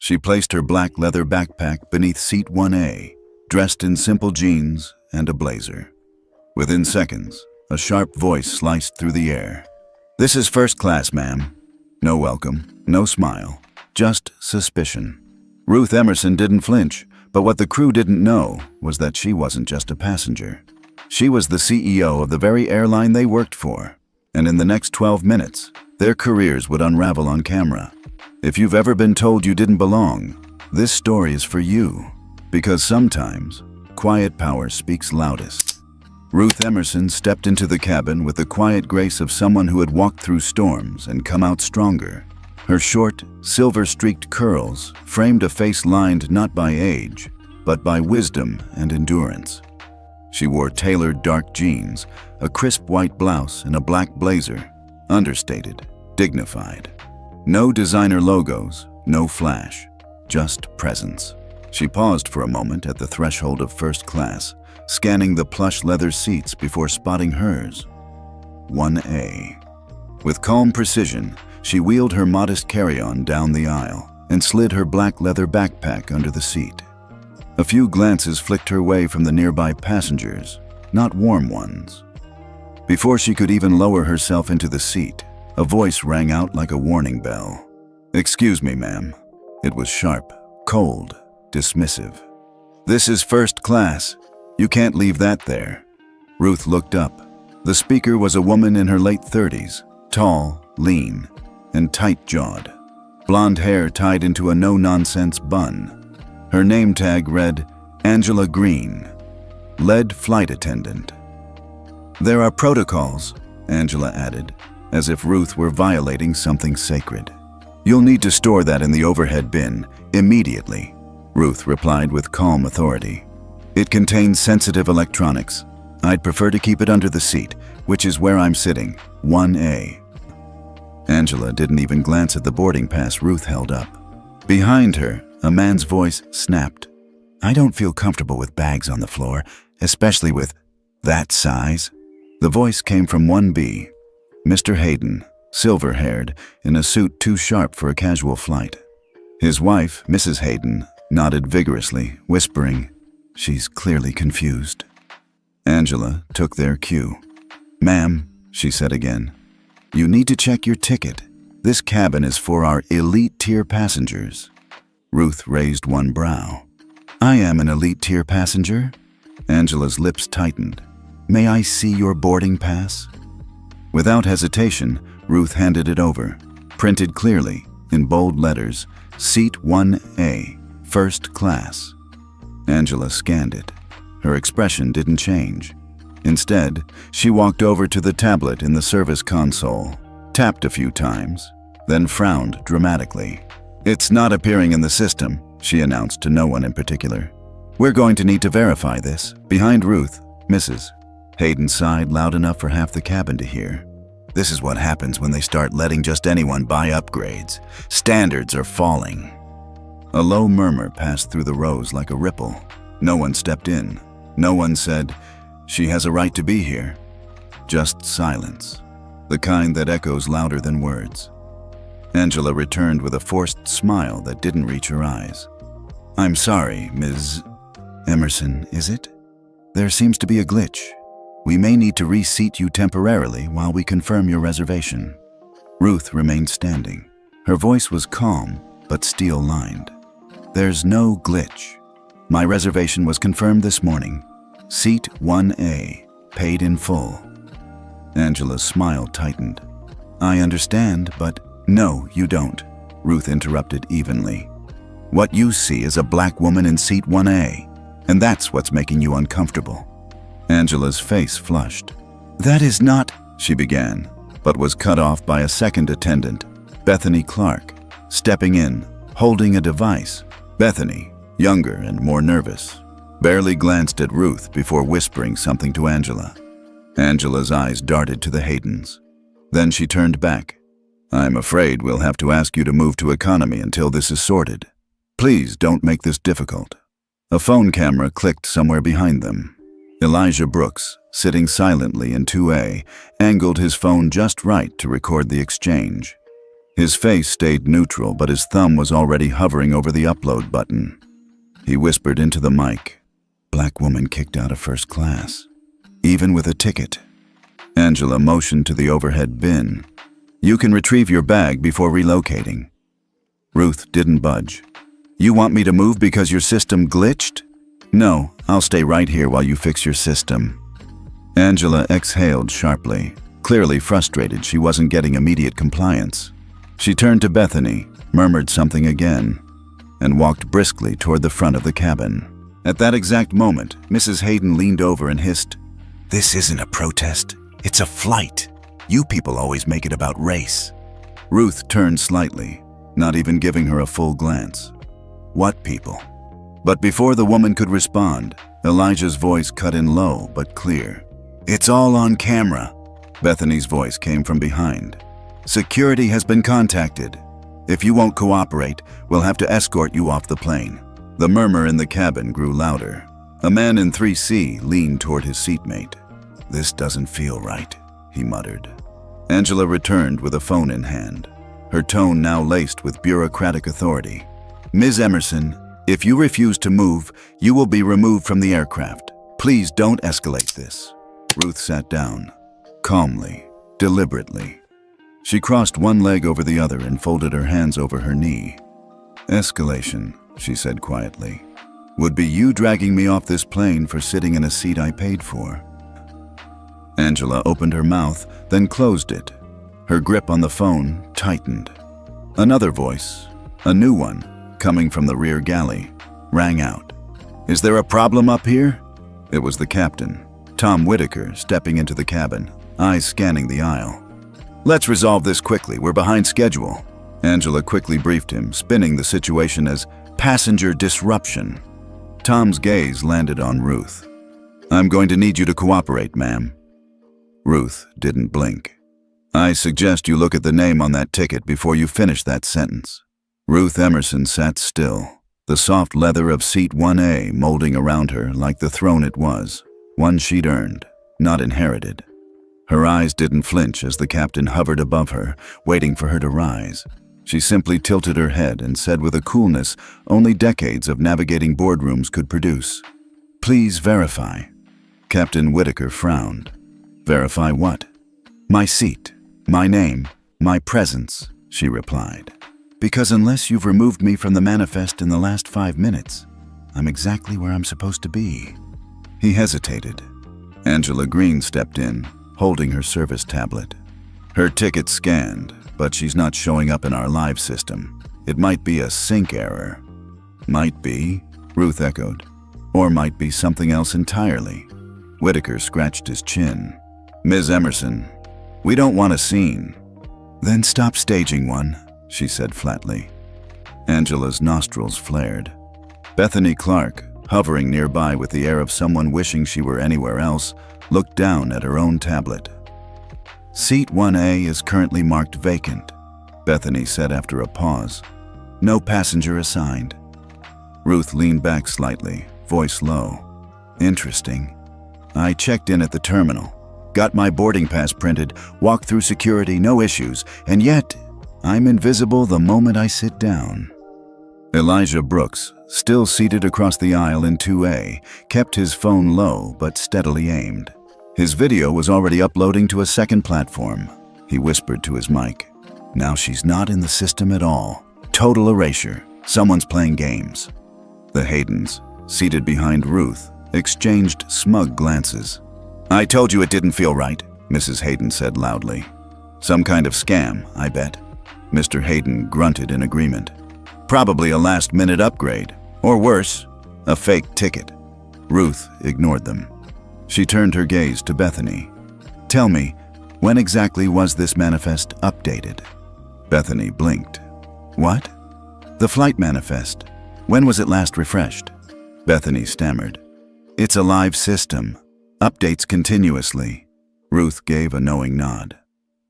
She placed her black leather backpack beneath seat 1A, dressed in simple jeans and a blazer. Within seconds, a sharp voice sliced through the air. "This is first class, ma'am." No welcome, no smile, just suspicion. Ruth Emerson didn't flinch, but what the crew didn't know was that she wasn't just a passenger. She was the CEO of the very airline they worked for, and in the next 12 minutes, their careers would unravel on camera. If you've ever been told you didn't belong, this story is for you, because sometimes quiet power speaks loudest. Ruth Emerson stepped into the cabin with the quiet grace of someone who had walked through storms and come out stronger. Her short, silver-streaked curls framed a face lined not by age, but by wisdom and endurance. She wore tailored dark jeans, a crisp white blouse, and a black blazer, understated, dignified. No designer logos, no flash, just presence. She paused for a moment at the threshold of first class, scanning the plush leather seats before spotting hers. 1A. With calm precision, she wheeled her modest carry-on down the aisle and slid her black leather backpack under the seat. A few glances flicked her way from the nearby passengers, not warm ones. Before she could even lower herself into the seat, a voice rang out like a warning bell. "Excuse me, ma'am." It was sharp, cold, dismissive. "This is first class. You can't leave that there." Ruth looked up. The speaker was a woman in her late 30s, tall, lean, and tight-jawed. Blonde hair tied into a no-nonsense bun. Her name tag read, Angela Green, lead flight attendant. "There are protocols," Angela added, as if Ruth were violating something sacred. "You'll need to store that in the overhead bin, immediately," Ruth replied with calm authority. "It contains sensitive electronics. I'd prefer to keep it under the seat, which is where I'm sitting, 1A. Angela didn't even glance at the boarding pass Ruth held up. Behind her, a man's voice snapped. "I don't feel comfortable with bags on the floor, especially with that size." The voice came from 1B, Mr. Hayden, silver-haired, in a suit too sharp for a casual flight. His wife, Mrs. Hayden, nodded vigorously, whispering, "She's clearly confused." Angela took their cue. "Ma'am," she said again, "you need to check your ticket. This cabin is for our elite-tier passengers." Ruth raised one brow. "I am an elite-tier passenger?" Angela's lips tightened. "May I see your boarding pass?" Without hesitation, Ruth handed it over, printed clearly, in bold letters, Seat 1A, First Class. Angela scanned it. Her expression didn't change. Instead, she walked over to the tablet in the service console, tapped a few times, then frowned dramatically. "It's not appearing in the system," she announced to no one in particular. "We're going to need to verify this." Behind Ruth, Mrs. Hayden sighed loud enough for half the cabin to hear. "This is what happens when they start letting just anyone buy upgrades. Standards are falling." A low murmur passed through the rows like a ripple. No one stepped in. No one said, "She has a right to be here." Just silence, the kind that echoes louder than words. Angela returned with a forced smile that didn't reach her eyes. "I'm sorry, Ms. Emerson, is it? There seems to be a glitch. We may need to reseat you temporarily while we confirm your reservation." Ruth remained standing. Her voice was calm, but steel-lined. "There's no glitch. My reservation was confirmed this morning. Seat 1A, paid in full." Angela's smile tightened. "I understand, but—" "No, you don't," Ruth interrupted evenly. "What you see is a black woman in seat 1A, and that's what's making you uncomfortable." Angela's face flushed. "That is not—" she began, but was cut off by a second attendant, Bethany Clark, stepping in, holding a device. Bethany, younger and more nervous, barely glanced at Ruth before whispering something to Angela. Angela's eyes darted to the Haydens. Then she turned back. "I'm afraid we'll have to ask you to move to economy until this is sorted. Please don't make this difficult." A phone camera clicked somewhere behind them. Elijah Brooks, sitting silently in 2A, angled his phone just right to record the exchange. His face stayed neutral, but his thumb was already hovering over the upload button. He whispered into the mic, "Black woman kicked out of first class, even with a ticket." Angela motioned to the overhead bin. "You can retrieve your bag before relocating." Ruth didn't budge. "You want me to move because your system glitched?" "No, I'll stay right here while you fix your system." Angela exhaled sharply, clearly frustrated she wasn't getting immediate compliance. She turned to Bethany, murmured something again, and walked briskly toward the front of the cabin. At that exact moment, Mrs. Hayden leaned over and hissed, "This isn't a protest, it's a flight. You people always make it about race." Ruth turned slightly, not even giving her a full glance. "What people?" But before the woman could respond, Elijah's voice cut in low but clear. "It's all on camera." Bethany's voice came from behind. "Security has been contacted. If you won't cooperate, we'll have to escort you off the plane." The murmur in the cabin grew louder. A man in 3C leaned toward his seatmate. "This doesn't feel right," he muttered. Angela returned with a phone in hand, her tone now laced with bureaucratic authority. "Ms. Emerson, if you refuse to move, you will be removed from the aircraft. Please don't escalate this." Ruth sat down, calmly, deliberately. She crossed one leg over the other and folded her hands over her knee. "Escalation," she said quietly, "would be you dragging me off this plane for sitting in a seat I paid for." Angela opened her mouth, then closed it. Her grip on the phone tightened. Another voice, a new one, coming from the rear galley, rang out. "Is there a problem up here?" It was the captain, Tom Whitaker, stepping into the cabin, eyes scanning the aisle. "Let's resolve this quickly, we're behind schedule." Angela quickly briefed him, spinning the situation as passenger disruption. Tom's gaze landed on Ruth. "I'm going to need you to cooperate, ma'am." Ruth didn't blink. "I suggest you look at the name on that ticket before you finish that sentence." Ruth Emerson sat still, the soft leather of seat 1A molding around her like the throne it was, one she'd earned, not inherited. Her eyes didn't flinch as the captain hovered above her, waiting for her to rise. She simply tilted her head and said with a coolness only decades of navigating boardrooms could produce, "Please verify." Captain Whitaker frowned. "Verify what?" "My seat, my name, my presence," she replied. "Because unless you've removed me from the manifest in the last 5 minutes, I'm exactly where I'm supposed to be." He hesitated. Angela Green stepped in, holding her service tablet. "Her ticket's scanned, but she's not showing up in our live system. It might be a sync error." "Might be," Ruth echoed. "Or might be something else entirely." Whitaker scratched his chin. "Ms. Emerson, we don't want a scene." "Then stop staging one," she said flatly. Angela's nostrils flared. Bethany Clark, hovering nearby with the air of someone wishing she were anywhere else, looked down at her own tablet. "Seat 1A is currently marked vacant," Bethany said after a pause. "No passenger assigned." Ruth leaned back slightly, voice low. "Interesting. I checked in at the terminal, got my boarding pass printed, walked through security, no issues, and yet I'm invisible the moment I sit down." Elijah Brooks, still seated across the aisle in 2A, kept his phone low but steadily aimed. His video was already uploading to a second platform. He whispered to his mic, "Now she's not in the system at all. Total erasure. Someone's playing games." The Haydens, seated behind Ruth, exchanged smug glances. "I told you it didn't feel right," Mrs. Hayden said loudly. "Some kind of scam, I bet." Mr. Hayden grunted in agreement. "Probably a last-minute upgrade, or worse, a fake ticket." Ruth ignored them. She turned her gaze to Bethany. "Tell me, when exactly was this manifest updated?" Bethany blinked. "What?" "The flight manifest. When was it last refreshed?" Bethany stammered. "It's a live system. Updates continuously." Ruth gave a knowing nod.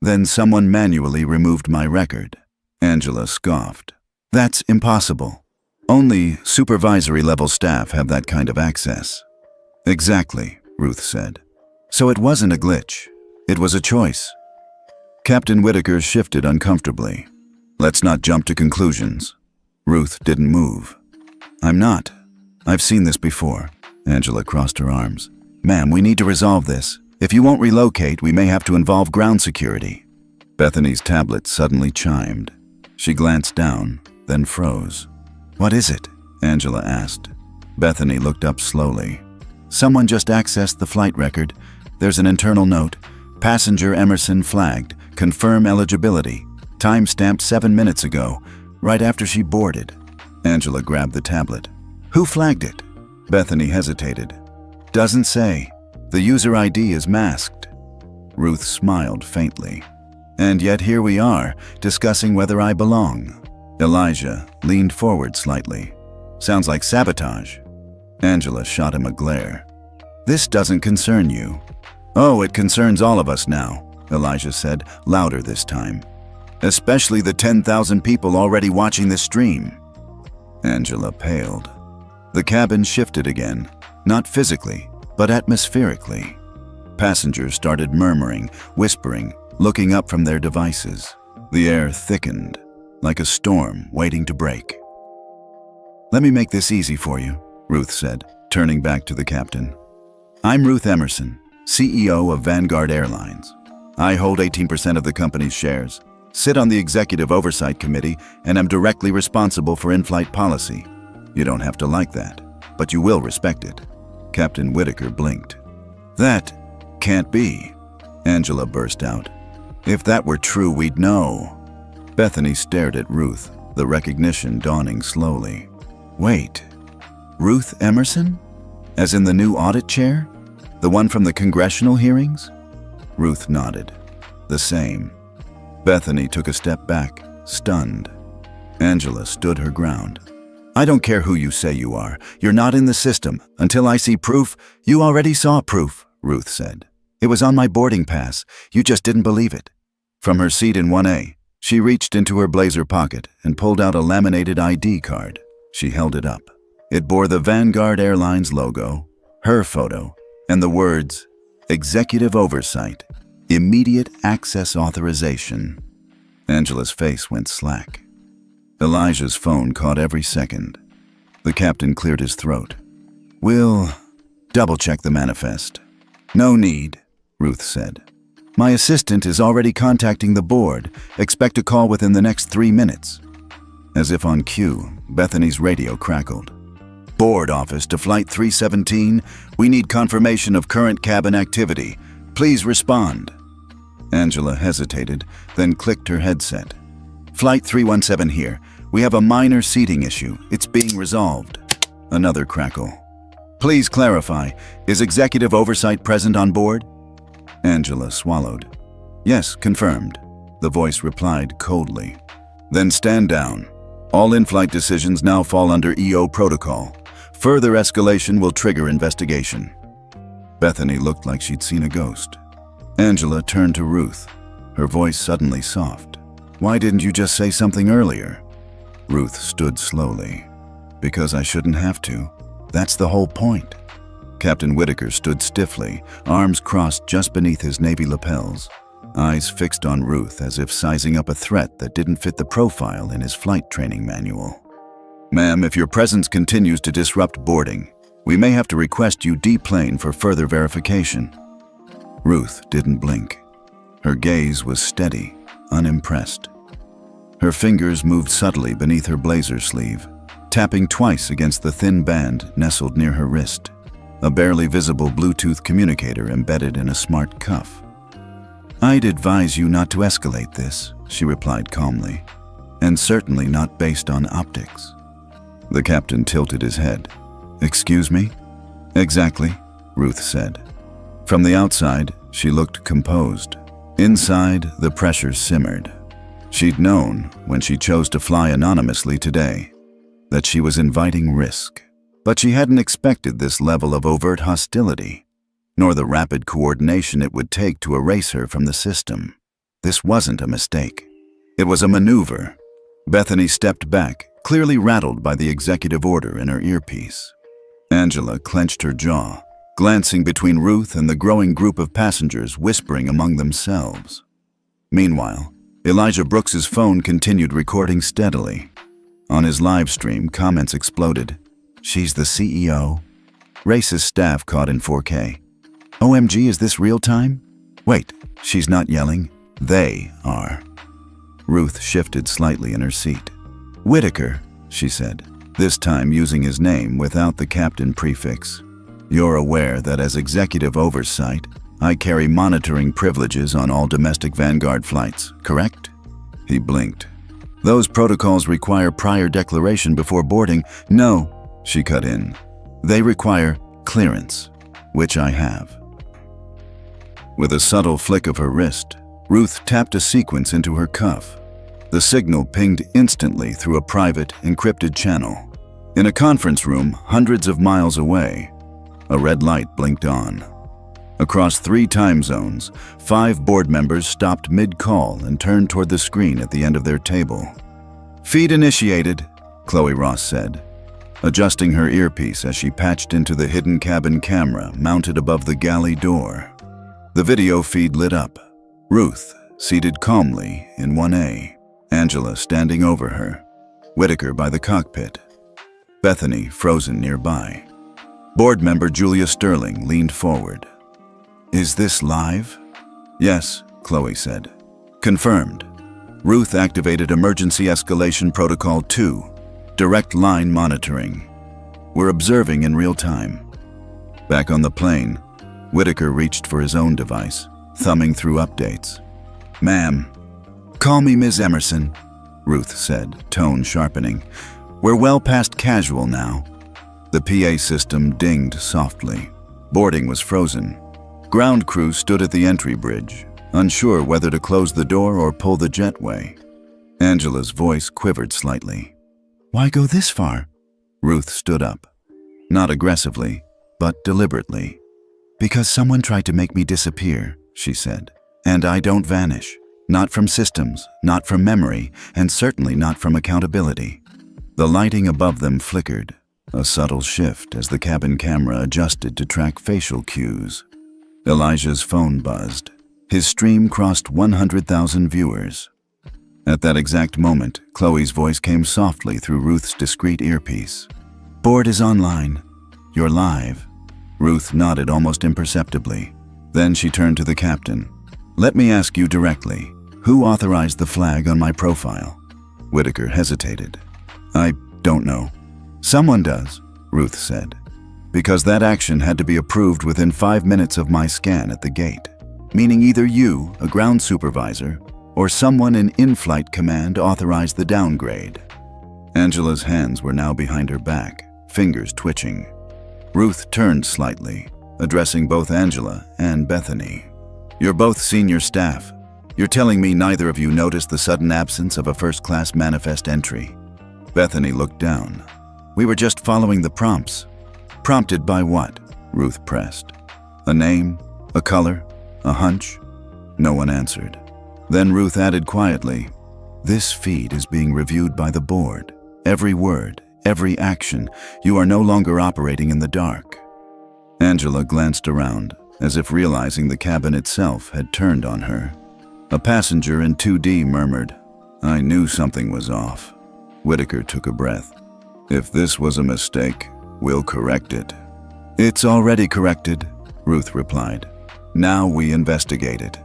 "Then someone manually removed my record." Angela scoffed. "That's impossible. Only supervisory-level staff have that kind of access." "Exactly," Ruth said. "So it wasn't a glitch. It was a choice." Captain Whitaker shifted uncomfortably. Let's not jump to conclusions. Ruth didn't move. I'm not. I've seen this before. Angela crossed her arms. Ma'am, we need to resolve this. If you won't relocate, we may have to involve ground security. Bethany's tablet suddenly chimed. She glanced down, then froze. What is it? Angela asked. Bethany looked up slowly. Someone just accessed the flight record. There's an internal note. Passenger Emerson flagged. Confirm eligibility. Time stamped 7 minutes ago, right after she boarded. Angela grabbed the tablet. Who flagged it? Bethany hesitated. Doesn't say. The user ID is masked. Ruth smiled faintly. And yet here we are, discussing whether I belong. Elijah leaned forward slightly. Sounds like sabotage. Angela shot him a glare. This doesn't concern you. Oh, it concerns all of us now, Elijah said, louder this time. Especially the 10,000 people already watching this stream. Angela paled. The cabin shifted again, not physically, but atmospherically. Passengers started murmuring, whispering, looking up from their devices. The air thickened, like a storm waiting to break. Let me make this easy for you, Ruth said, turning back to the captain. I'm Ruth Emerson, CEO of Vanguard Airlines. I hold 18% of the company's shares, sit on the Executive Oversight Committee, and am directly responsible for in-flight policy. You don't have to like that, but you will respect it. Captain Whitaker blinked. That can't be, Angela burst out. If that were true, we'd know. Bethany stared at Ruth, the recognition dawning slowly. Wait, Ruth Emerson? As in the new audit chair? The one from the congressional hearings? Ruth nodded. The same. Bethany took a step back, stunned. Angela stood her ground. I don't care who you say you are. You're not in the system. Until I see proof. You already saw proof, Ruth said. It was on my boarding pass. You just didn't believe it. From her seat in 1A, she reached into her blazer pocket and pulled out a laminated ID card. She held it up. It bore the Vanguard Airlines logo, her photo, and the words, Executive Oversight, Immediate Access Authorization. Angela's face went slack. Elijah's phone caught every second. The captain cleared his throat. We'll double-check the manifest. No need, Ruth said. My assistant is already contacting the board. Expect a call within the next 3 minutes. As if on cue, Bethany's radio crackled. Board office to Flight 317. We need confirmation of current cabin activity. Please respond. Angela hesitated, then clicked her headset. Flight 317 here. We have a minor seating issue. It's being resolved. Another crackle. Please clarify. Is Executive Oversight present on board? Angela swallowed. Yes, confirmed. The voice replied coldly. Then stand down. All in-flight decisions now fall under EO protocol. Further escalation will trigger investigation. Bethany looked like she'd seen a ghost. Angela turned to Ruth, her voice suddenly soft. Why didn't you just say something earlier? Ruth stood slowly. Because I shouldn't have to. That's the whole point. Captain Whitaker stood stiffly, arms crossed just beneath his navy lapels, eyes fixed on Ruth as if sizing up a threat that didn't fit the profile in his flight training manual. Ma'am, if your presence continues to disrupt boarding, we may have to request you deplane for further verification. Ruth didn't blink. Her gaze was steady, unimpressed. Her fingers moved subtly beneath her blazer sleeve, tapping twice against the thin band nestled near her wrist, a barely visible Bluetooth communicator embedded in a smart cuff. I'd advise you not to escalate this, she replied calmly, and certainly not based on optics. The captain tilted his head. Excuse me? Exactly, Ruth said. From the outside, she looked composed. Inside, the pressure simmered. She'd known, when she chose to fly anonymously today, that she was inviting risk. But she hadn't expected this level of overt hostility, nor the rapid coordination it would take to erase her from the system. This wasn't a mistake. It was a maneuver. Bethany stepped back, clearly rattled by the executive order in her earpiece. Angela clenched her jaw, glancing between Ruth and the growing group of passengers whispering among themselves. Meanwhile, Elijah Brooks's phone continued recording steadily. On his live stream, comments exploded. "She's the CEO." Racist staff caught in 4K. "OMG, is this real time?" "Wait, she's not yelling. They are." Ruth shifted slightly in her seat. "Whitaker," she said, this time using his name without the captain prefix. "You're aware that as executive oversight, I carry monitoring privileges on all domestic Vanguard flights, correct?" He blinked. "Those protocols require prior declaration before boarding." "No," she cut in. "They require clearance, which I have." With a subtle flick of her wrist, Ruth tapped a sequence into her cuff. The signal pinged instantly through a private, encrypted channel. In a conference room hundreds of miles away, a red light blinked on. Across 3 time zones, 5 board members stopped mid-call and turned toward the screen at the end of their table. "Feed initiated," Chloe Ross said, adjusting her earpiece as she patched into the hidden cabin camera mounted above the galley door. The video feed lit up. Ruth, seated calmly in 1A, Angela standing over her, Whitaker by the cockpit, Bethany frozen nearby. Board member Julia Sterling leaned forward. "Is this live?" "Yes," Chloe said. "Confirmed." Ruth activated Emergency Escalation Protocol 2, direct line monitoring. "We're observing in real time." Back on the plane, Whitaker reached for his own device, thumbing through updates. "Ma'am." "Call me Ms. Emerson," Ruth said, tone sharpening. "We're well past casual now." The PA system dinged softly. Boarding was frozen. Ground crew stood at the entry bridge, unsure whether to close the door or pull the jetway. Angela's voice quivered slightly. "Why go this far?" Ruth stood up. Not aggressively, but deliberately. "Because someone tried to make me disappear," she said. "And I don't vanish. Not from systems, not from memory, and certainly not from accountability." The lighting above them flickered, a subtle shift as the cabin camera adjusted to track facial cues. Elijah's phone buzzed. His stream crossed 100,000 viewers. At that exact moment, Chloe's voice came softly through Ruth's discreet earpiece. "Board is online. You're live." Ruth nodded almost imperceptibly. Then she turned to the captain. "Let me ask you directly, who authorized the flag on my profile?" Whitaker hesitated. "I don't know." "Someone does," Ruth said. "Because that action had to be approved within 5 minutes of my scan at the gate. Meaning either you, a ground supervisor, or someone in in-flight command authorized the downgrade." Angela's hands were now behind her back, fingers twitching. Ruth turned slightly, addressing both Angela and Bethany. "You're both senior staff. You're telling me neither of you noticed the sudden absence of a first-class manifest entry?" Bethany looked down. "We were just following the prompts." "Prompted by what?" Ruth pressed. "A name? A color? A hunch?" No one answered. Then Ruth added quietly, "This feed is being reviewed by the board. Every word, every action. You are no longer operating in the dark." Angela glanced around, as if realizing the cabin itself had turned on her. A passenger in 2D murmured, "I knew something was off." Whitaker took a breath. "If this was a mistake, we'll correct it." "It's already corrected," Ruth replied. "Now we investigate it."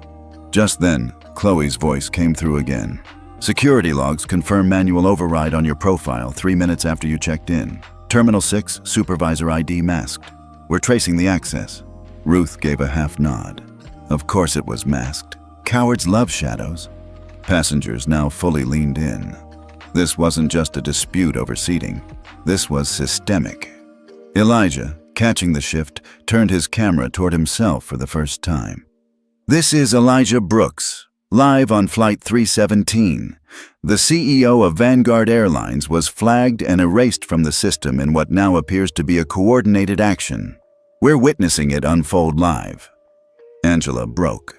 Just then, Chloe's voice came through again. "Security logs confirm manual override on your profile 3 minutes after you checked in. Terminal 6, supervisor ID masked. We're tracing the access." Ruth gave a half nod. Of course it was masked. Cowards love shadows. Passengers now fully leaned in. This wasn't just a dispute over seating. This was systemic. Elijah, catching the shift, turned his camera toward himself for the first time. "This is Elijah Brooks, live on Flight 317. The CEO of Vanguard Airlines was flagged and erased from the system in what now appears to be a coordinated action. We're witnessing it unfold live." Angela broke.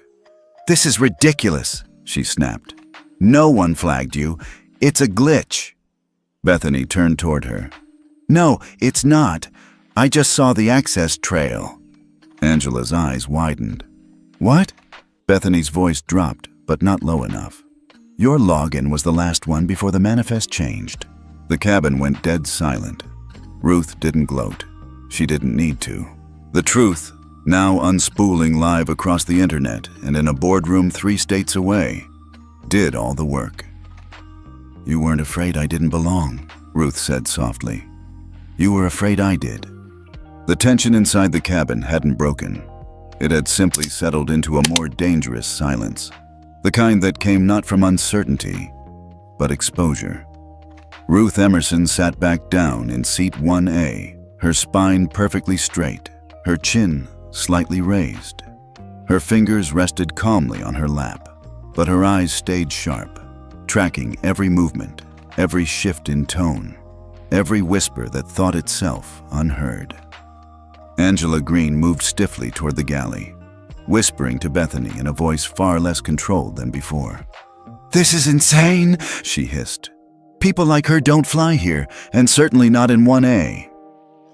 "This is ridiculous," she snapped. "No one flagged you. It's a glitch." Bethany turned toward her. "No, it's not. I just saw the access trail." Angela's eyes widened. "What?" Bethany's voice dropped, but not low enough. Your login was the last one before the manifest changed. The cabin went dead silent. Ruth didn't gloat. She didn't need to. The truth, now unspooling live across the internet and in a boardroom 3 states away, did all the work. You weren't afraid I didn't belong, Ruth said softly. You were afraid I did. The tension inside the cabin hadn't broken. It had simply settled into a more dangerous silence, the kind that came not from uncertainty, but exposure. Ruth Emerson sat back down in seat 1A, her spine perfectly straight, her chin slightly raised. Her fingers rested calmly on her lap, but her eyes stayed sharp, tracking every movement, every shift in tone, every whisper that thought itself unheard. Angela Green moved stiffly toward the galley, whispering to Bethany in a voice far less controlled than before. "This is insane," she hissed. "People like her don't fly here, and certainly not in 1A.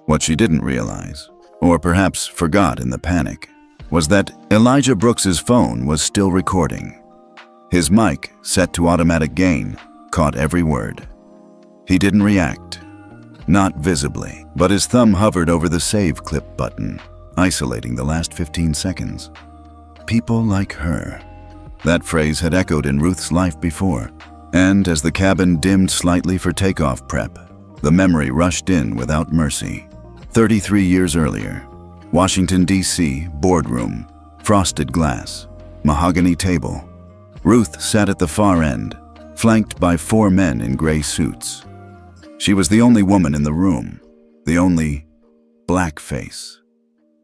What she didn't realize, or perhaps forgot in the panic, was that Elijah Brooks's phone was still recording. His mic, set to automatic gain, caught every word. He didn't react, not visibly, but his thumb hovered over the save clip button, isolating the last 15 seconds. People like her. That phrase had echoed in Ruth's life before, and as the cabin dimmed slightly for takeoff prep, the memory rushed in without mercy. 33 years earlier, Washington, D.C., boardroom, frosted glass, mahogany table. Ruth sat at the far end, flanked by 4 men in gray suits. She was the only woman in the room, the only black face,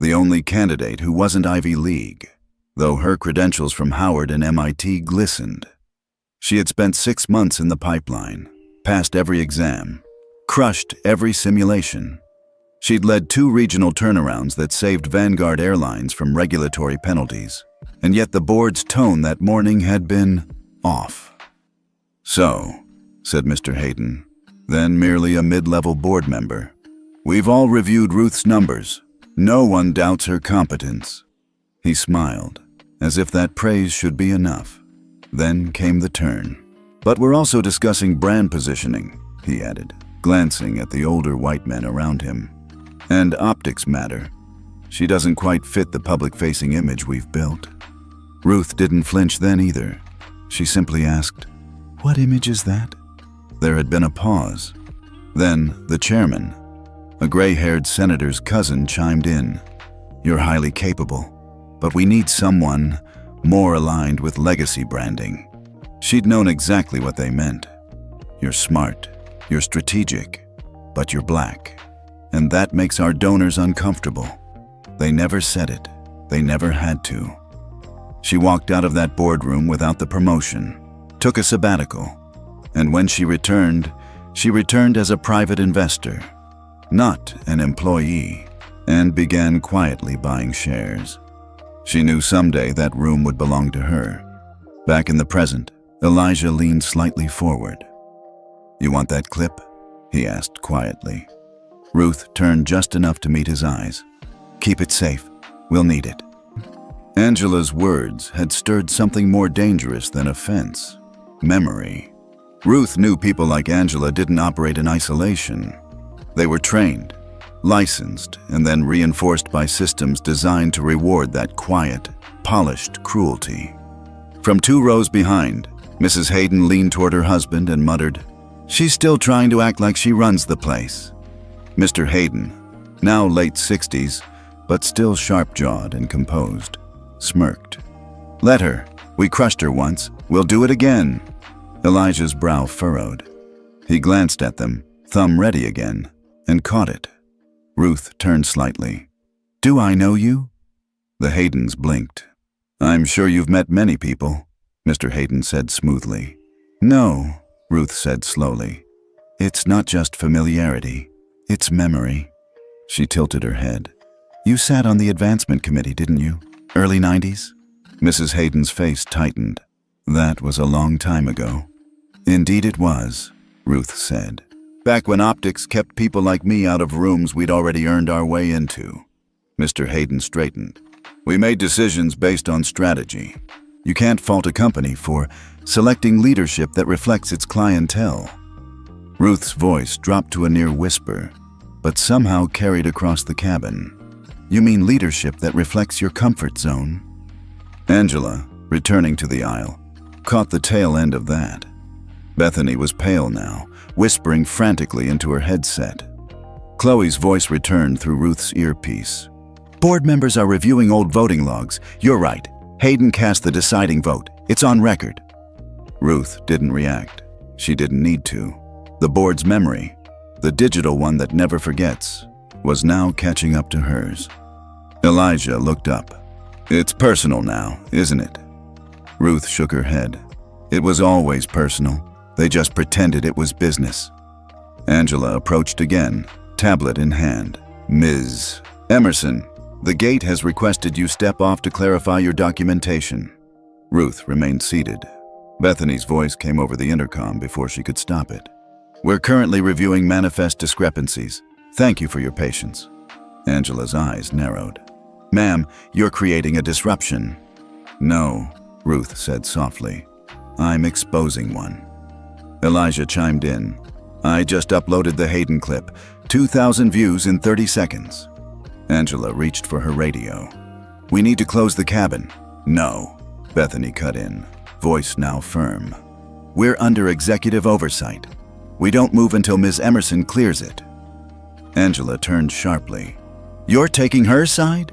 the only candidate who wasn't Ivy League, though her credentials from Howard and MIT glistened. She had spent 6 months in the pipeline, passed every exam, crushed every simulation. She'd led 2 regional turnarounds that saved Vanguard Airlines from regulatory penalties, and yet the board's tone that morning had been off. "So," said Mr. Hayden, then merely a mid-level board member, "we've all reviewed Ruth's numbers. No one doubts her competence." He smiled, as if that praise should be enough. Then came the turn. "But we're also discussing brand positioning," he added, glancing at the older white men around him. "And optics matter. She doesn't quite fit the public-facing image we've built." Ruth didn't flinch then either. She simply asked, "What image is that?" There had been a pause. Then the chairman, a gray-haired senator's cousin, chimed in. "You're highly capable, but we need someone more aligned with legacy branding." She'd known exactly what they meant. "You're smart, you're strategic, but you're black. And that makes our donors uncomfortable." They never said it. They never had to. She walked out of that boardroom without the promotion, took a sabbatical, and when she returned as a private investor, not an employee, and began quietly buying shares. She knew someday that room would belong to her. Back in the present, Elijah leaned slightly forward. "You want that clip?" he asked quietly. Ruth turned just enough to meet his eyes. "Keep it safe. We'll need it." Angela's words had stirred something more dangerous than offense: memory. Ruth knew people like Angela didn't operate in isolation. They were trained, licensed, and then reinforced by systems designed to reward that quiet, polished cruelty. From 2 rows behind, Mrs. Hayden leaned toward her husband and muttered, "She's still trying to act like she runs the place." Mr. Hayden, now late 60s, but still sharp-jawed and composed, smirked. "Let her. We crushed her once. We'll do it again." Elijah's brow furrowed. He glanced at them, thumb ready again, and caught it. Ruth turned slightly. "Do I know you?" The Haydens blinked. "I'm sure you've met many people," Mr. Hayden said smoothly. "No," Ruth said slowly. "It's not just familiarity. It's memory." She tilted her head. "You sat on the advancement committee, didn't you? Early 90s? Mrs. Hayden's face tightened. "That was a long time ago." "Indeed it was," Ruth said. "Back when optics kept people like me out of rooms we'd already earned our way into." Mr. Hayden straightened. "We made decisions based on strategy. You can't fault a company for selecting leadership that reflects its clientele. Ruth's voice dropped to a near whisper, but somehow carried across the cabin. You mean leadership that reflects your comfort zone? Angela, returning to the aisle, caught the tail end of that. Bethany was pale now, whispering frantically into her headset. Chloe's voice returned through Ruth's earpiece. Board members are reviewing old voting logs. You're right. Hayden cast the deciding vote. It's on record. Ruth didn't react. She didn't need to. The board's memory, the digital one that never forgets, was now catching up to hers. Elijah looked up. It's personal now, isn't it? Ruth shook her head. It was always personal. They just pretended it was business. Angela approached again, tablet in hand. Ms. Emerson, the gate has requested you step off to clarify your documentation. Ruth remained seated. Bethany's voice came over the intercom before she could stop it. We're currently reviewing manifest discrepancies. Thank you for your patience. Angela's eyes narrowed. Ma'am, you're creating a disruption. No, Ruth said softly. I'm exposing one. Elijah chimed in. I just uploaded the Hayden clip. 2,000 views in 30 seconds. Angela reached for her radio. We need to close the cabin. No, Bethany cut in, voice now firm. We're under executive oversight. We don't move until Ms. Emerson clears it. Angela turned sharply. You're taking her side?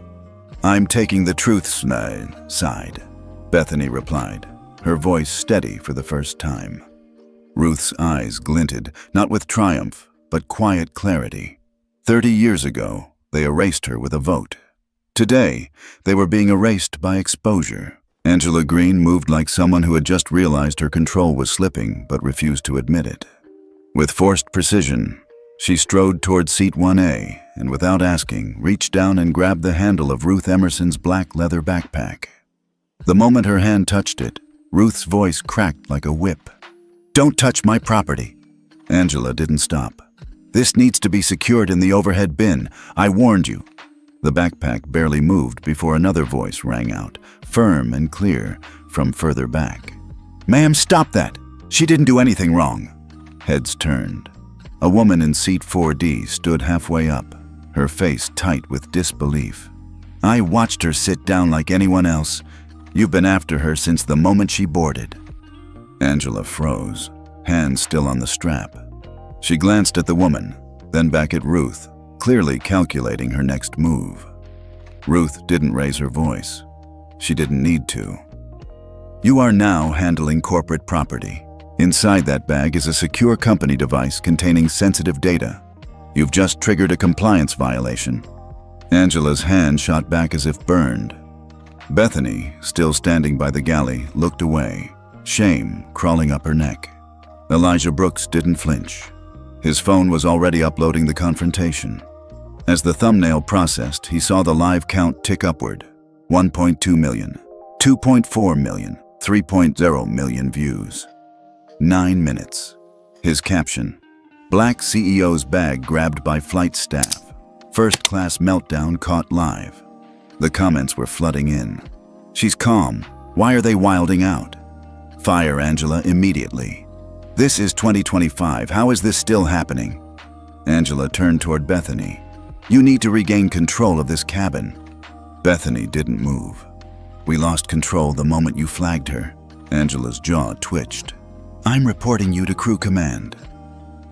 I'm taking the truth's side, Bethany replied, her voice steady for the first time. Ruth's eyes glinted, not with triumph, but quiet clarity. 30 years ago, they erased her with a vote. Today, they were being erased by exposure. Angela Green moved like someone who had just realized her control was slipping but refused to admit it. With forced precision, she strode toward seat 1A and without asking, reached down and grabbed the handle of Ruth Emerson's black leather backpack. The moment her hand touched it, Ruth's voice cracked like a whip. Don't touch my property. Angela didn't stop. This needs to be secured in the overhead bin. I warned you. The backpack barely moved before another voice rang out, firm and clear, from further back. Ma'am, stop that. She didn't do anything wrong. Heads turned. A woman in seat 4D stood halfway up, her face tight with disbelief. I watched her sit down like anyone else. You've been after her since the moment she boarded. Angela froze, hands still on the strap. She glanced at the woman, then back at Ruth, clearly calculating her next move. Ruth didn't raise her voice. She didn't need to. You are now handling corporate property. Inside that bag is a secure company device containing sensitive data. You've just triggered a compliance violation. Angela's hand shot back as if burned. Bethany, still standing by the galley, looked away, shame crawling up her neck. Elijah Brooks didn't flinch. His phone was already uploading the confrontation. As the thumbnail processed, he saw the live count tick upward. 1.2 million, 2.4 million, 3.0 million views. 9 minutes. His caption, Black CEO's bag grabbed by flight staff. First class meltdown caught live. The comments were flooding in. She's calm. Why are they wilding out? Fire Angela immediately. This is 2025. How is this still happening? Angela turned toward Bethany. You need to regain control of this cabin. Bethany didn't move. We lost control the moment you flagged her. Angela's jaw twitched. I'm reporting you to crew command.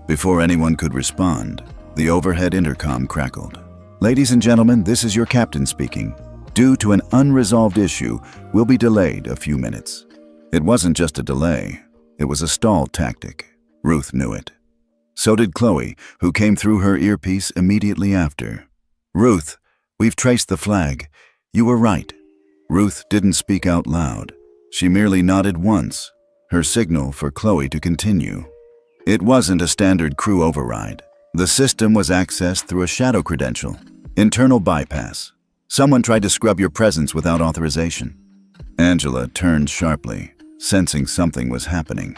Before anyone could respond, the overhead intercom crackled. Ladies and gentlemen, this is your captain speaking. Due to an unresolved issue, we'll be delayed a few minutes. It wasn't just a delay. It was a stall tactic. Ruth knew it. So did Chloe, who came through her earpiece immediately after. Ruth, we've traced the flag. You were right. Ruth didn't speak out loud. She merely nodded once, her signal for Chloe to continue. It wasn't a standard crew override. The system was accessed through a shadow credential, internal bypass. Someone tried to scrub your presence without authorization. Angela turned sharply, sensing something was happening.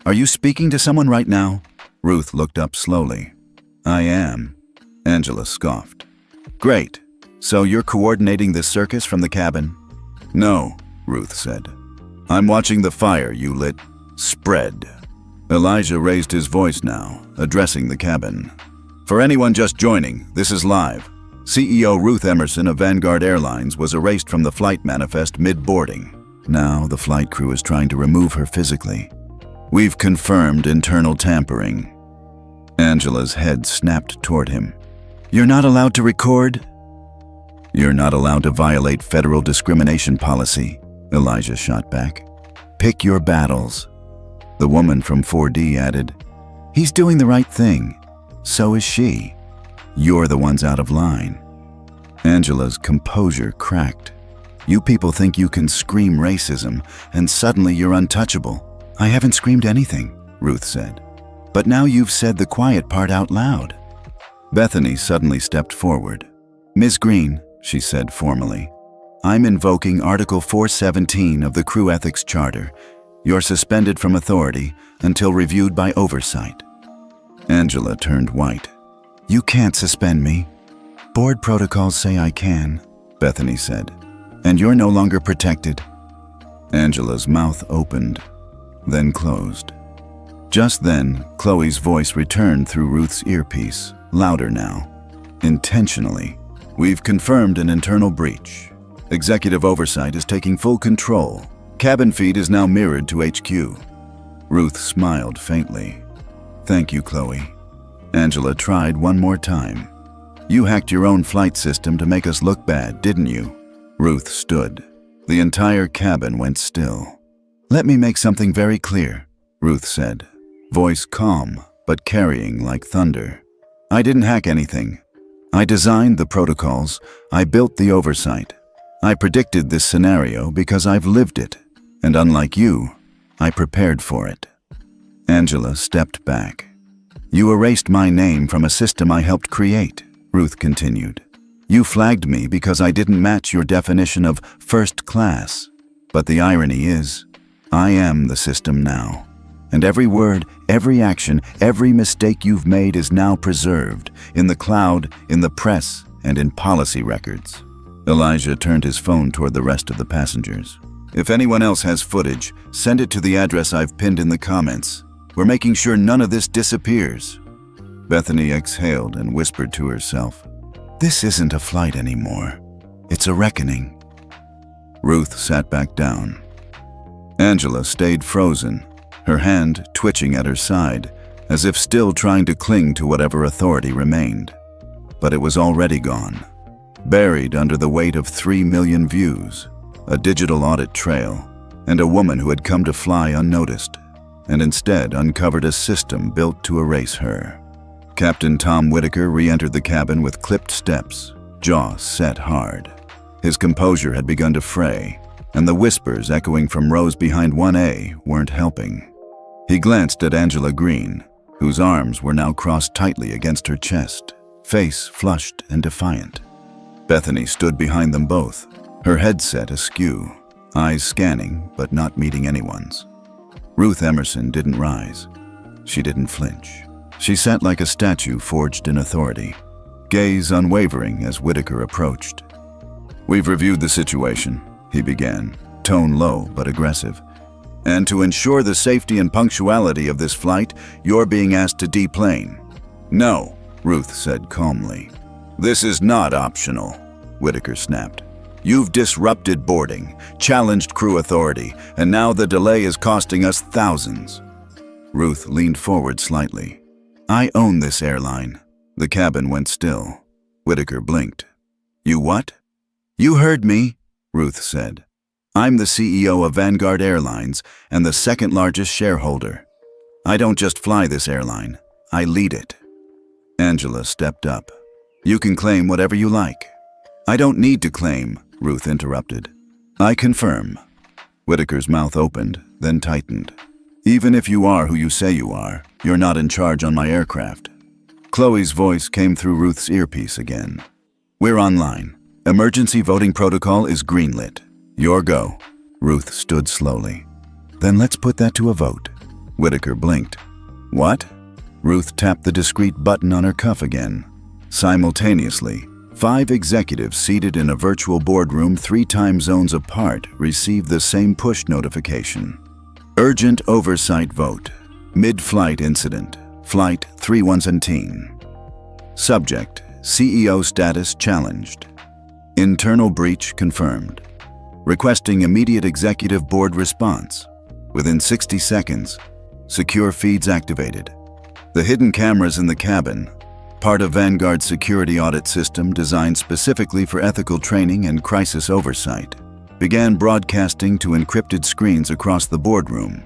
Are you speaking to someone right now? Ruth looked up slowly. I am. Angela scoffed. Great. So you're coordinating this circus from the cabin? No, Ruth said. I'm watching the fire you lit spread. Elijah raised his voice now, addressing the cabin. For anyone just joining, this is live. CEO Ruth Emerson of Vanguard Airlines was erased from the flight manifest mid-boarding. Now the flight crew is trying to remove her physically. We've confirmed internal tampering. Angela's head snapped toward him. You're not allowed to record? You're not allowed to violate federal discrimination policy, Elijah shot back. Pick your battles. The woman from 4D added, He's doing the right thing. So is she. You're the ones out of line. Angela's composure cracked. You people think you can scream racism, and suddenly you're untouchable. I haven't screamed anything, Ruth said. But now you've said the quiet part out loud. Bethany suddenly stepped forward. Ms. Green, she said formally, I'm invoking Article 417 of the Crew Ethics Charter. You're suspended from authority until reviewed by oversight. Angela turned white. You can't suspend me. Board protocols say I can, Bethany said. And you're no longer protected. Angela's mouth opened, then closed. Just then, Chloe's voice returned through Ruth's earpiece, louder now. Intentionally. We've confirmed an internal breach. Executive oversight is taking full control. Cabin feed is now mirrored to HQ. Ruth smiled faintly. Thank you, Chloe. Angela tried one more time. You hacked your own flight system to make us look bad, didn't you? Ruth stood. The entire cabin went still. Let me make something very clear, Ruth said, voice calm but carrying like thunder. I didn't hack anything. I designed the protocols. I built the oversight. I predicted this scenario because I've lived it. And unlike you, I prepared for it. Angela stepped back. You erased my name from a system I helped create, Ruth continued. You flagged me because I didn't match your definition of first class. But the irony is, I am the system now. And every word, every action, every mistake you've made is now preserved in the cloud, in the press, and in policy records. Elijah turned his phone toward the rest of the passengers. If anyone else has footage, send it to the address I've pinned in the comments. We're making sure none of this disappears. Bethany exhaled and whispered to herself, This isn't a flight anymore. It's a reckoning. Ruth sat back down. Angela stayed frozen, her hand twitching at her side, as if still trying to cling to whatever authority remained. But it was already gone, buried under the weight of 3 million views, a digital audit trail, and a woman who had come to fly unnoticed, and instead uncovered a system built to erase her. Captain Tom Whitaker re-entered the cabin with clipped steps, jaw set hard. His composure had begun to fray, and the whispers echoing from rows behind 1A weren't helping. He glanced at Angela Green, whose arms were now crossed tightly against her chest, face flushed and defiant. Bethany stood behind them both, her head set askew, eyes scanning but not meeting anyone's. Ruth Emerson didn't rise. She didn't flinch. She sat like a statue forged in authority, gaze unwavering as Whitaker approached. We've reviewed the situation, he began, tone low but aggressive. And to ensure the safety and punctuality of this flight, you're being asked to deplane. No, Ruth said calmly. This is not optional, Whitaker snapped. You've disrupted boarding, challenged crew authority, and now the delay is costing us thousands. Ruth leaned forward slightly. I own this airline. The cabin went still. Whitaker blinked. You what? You heard me, Ruth said. I'm the CEO of Vanguard Airlines and the second largest shareholder. I don't just fly this airline, I lead it. Angela stepped up. You can claim whatever you like. I don't need to claim, Ruth interrupted. I confirm. Whitaker's mouth opened, then tightened. Even if you are who you say you are, you're not in charge on my aircraft. Chloe's voice came through Ruth's earpiece again. We're online. Emergency voting protocol is greenlit. Your go. Ruth stood slowly. Then let's put that to a vote. Whitaker blinked. What? Ruth tapped the discreet button on her cuff again. Simultaneously, 5 executives seated in a virtual boardroom 3 time zones apart received the same push notification. Urgent oversight vote. Mid-flight incident. Flight 317. Subject: CEO status challenged. Internal breach confirmed. Requesting immediate executive board response. Within 60 seconds, secure feeds activated. The hidden cameras in the cabin, part of Vanguard's security audit system designed specifically for ethical training and crisis oversight, began broadcasting to encrypted screens across the boardroom.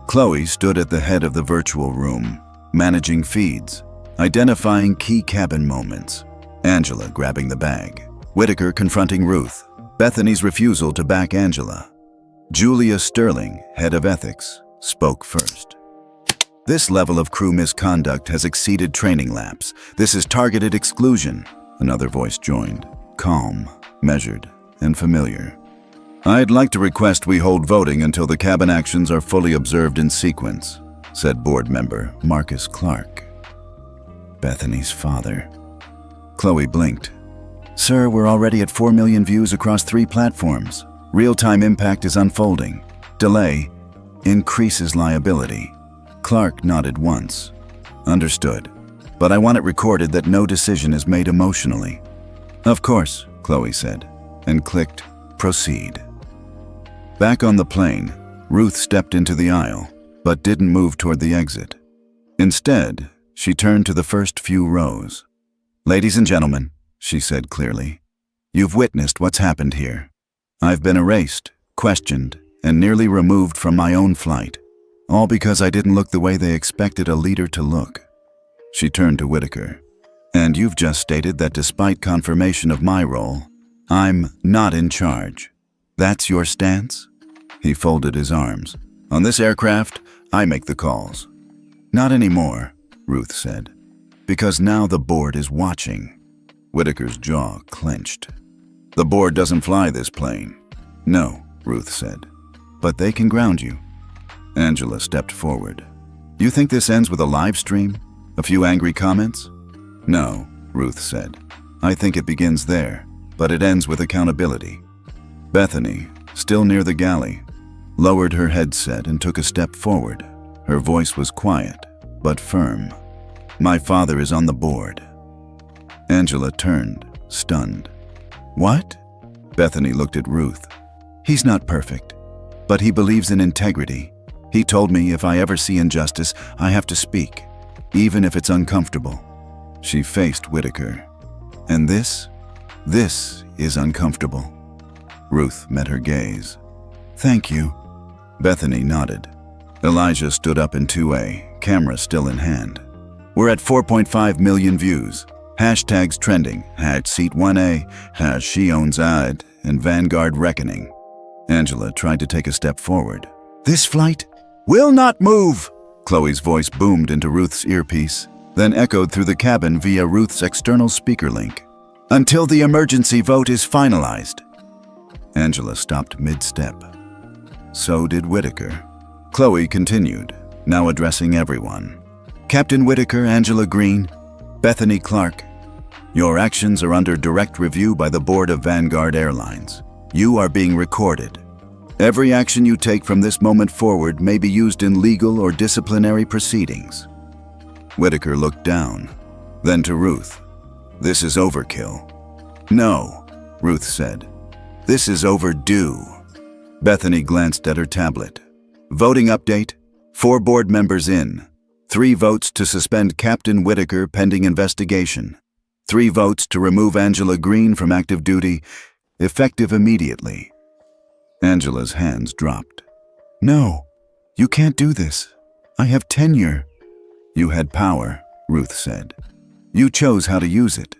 Chloe stood at the head of the virtual room, managing feeds, identifying key cabin moments. Angela grabbing the bag. Whitaker confronting Ruth. Bethany's refusal to back Angela. Julia Sterling, head of ethics, spoke first. This level of crew misconduct has exceeded training laps. This is targeted exclusion. Another voice joined, calm, measured, and familiar. I'd like to request we hold voting until the cabin actions are fully observed in sequence, said board member Marcus Clark. Bethany's father. Chloe blinked. Sir, we're already at 4 million views across 3 platforms. Real-time impact is unfolding. Delay increases liability. Clark nodded once. Understood. But I want it recorded that no decision is made emotionally. Of course, Chloe said, and clicked proceed. Back on the plane, Ruth stepped into the aisle, but didn't move toward the exit. Instead, she turned to the first few rows. Ladies and gentlemen, she said clearly, you've witnessed what's happened here. I've been erased, questioned, and nearly removed from my own flight, all because I didn't look the way they expected a leader to look. She turned to Whitaker. And you've just stated that despite confirmation of my role, I'm not in charge. That's your stance? He folded his arms. On this aircraft, I make the calls. Not anymore, Ruth said, because now the board is watching. Whitaker's jaw clenched. The board doesn't fly this plane. No, Ruth said, but they can ground you. Angela stepped forward. You think this ends with a live stream? A few angry comments? No, Ruth said. I think it begins there, but it ends with accountability. Bethany, still near the galley, lowered her headset and took a step forward. Her voice was quiet, but firm. My father is on the board. Angela turned, stunned. What? Bethany looked at Ruth. He's not perfect, but he believes in integrity. He told me if I ever see injustice, I have to speak, even if it's uncomfortable. She faced Whitaker. And this is uncomfortable. Ruth met her gaze. Thank you. Bethany nodded. Elijah stood up in 2A, camera still in hand. We're at 4.5 million views. Hashtags trending, #Seat1A, #SheOwnsAd, and Vanguard Reckoning. Angela tried to take a step forward. This flight will not move! Chloe's voice boomed into Ruth's earpiece, then echoed through the cabin via Ruth's external speaker link. Until the emergency vote is finalized. Angela stopped mid-step. So did Whitaker. Chloe continued, now addressing everyone. Captain Whitaker, Angela Green, Bethany Clark, your actions are under direct review by the board of Vanguard Airlines. You are being recorded. Every action you take from this moment forward may be used in legal or disciplinary proceedings. Whitaker looked down, then to Ruth. This is overkill. No, Ruth said. This is overdue. Bethany glanced at her tablet. Voting update, 4 board members in. 3 votes to suspend Captain Whitaker pending investigation. 3 votes to remove Angela Green from active duty, effective immediately. Angela's hands dropped. No, you can't do this. I have tenure. You had power, Ruth said. You chose how to use it.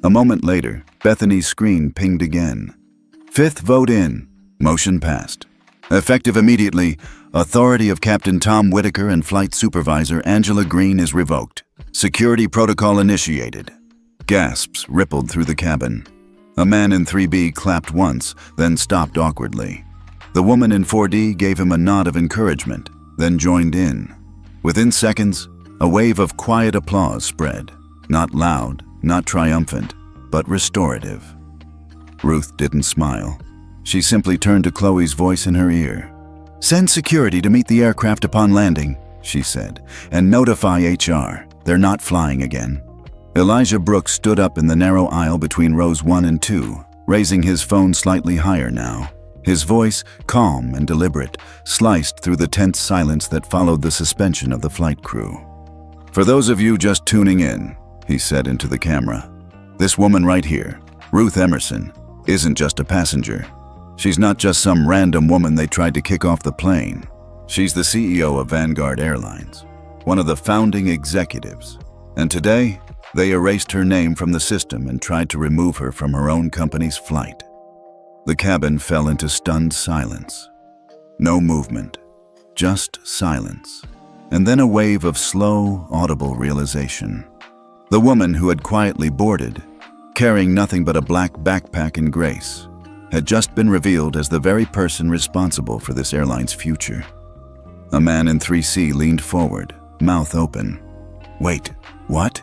A moment later, Bethany's screen pinged again. 5th vote in. Motion passed. Effective immediately, authority of Captain Tom Whitaker and Flight Supervisor Angela Green is revoked. Security protocol initiated. Gasps rippled through the cabin. A man in 3B clapped once, then stopped awkwardly. The woman in 4D gave him a nod of encouragement, then joined in. Within seconds, a wave of quiet applause spread. Not loud, not triumphant, but restorative. Ruth didn't smile. She simply turned to Chloe's voice in her ear. "Send security to meet the aircraft upon landing," she said, "and notify HR. They're not flying again." Elijah Brooks stood up in the narrow aisle between rows 1 and 2, raising his phone slightly higher now. His voice, calm and deliberate, sliced through the tense silence that followed the suspension of the flight crew. "For those of you just tuning in," he said into the camera, "this woman right here, Ruth Emerson, isn't just a passenger. She's not just some random woman they tried to kick off the plane. She's the CEO of Vanguard Airlines, one of the founding executives. And today, they erased her name from the system and tried to remove her from her own company's flight." The cabin fell into stunned silence. No movement, just silence. And then a wave of slow, audible realization. The woman who had quietly boarded, carrying nothing but a black backpack and grace, had just been revealed as the very person responsible for this airline's future. A man in 3C leaned forward, mouth open. "Wait, what?"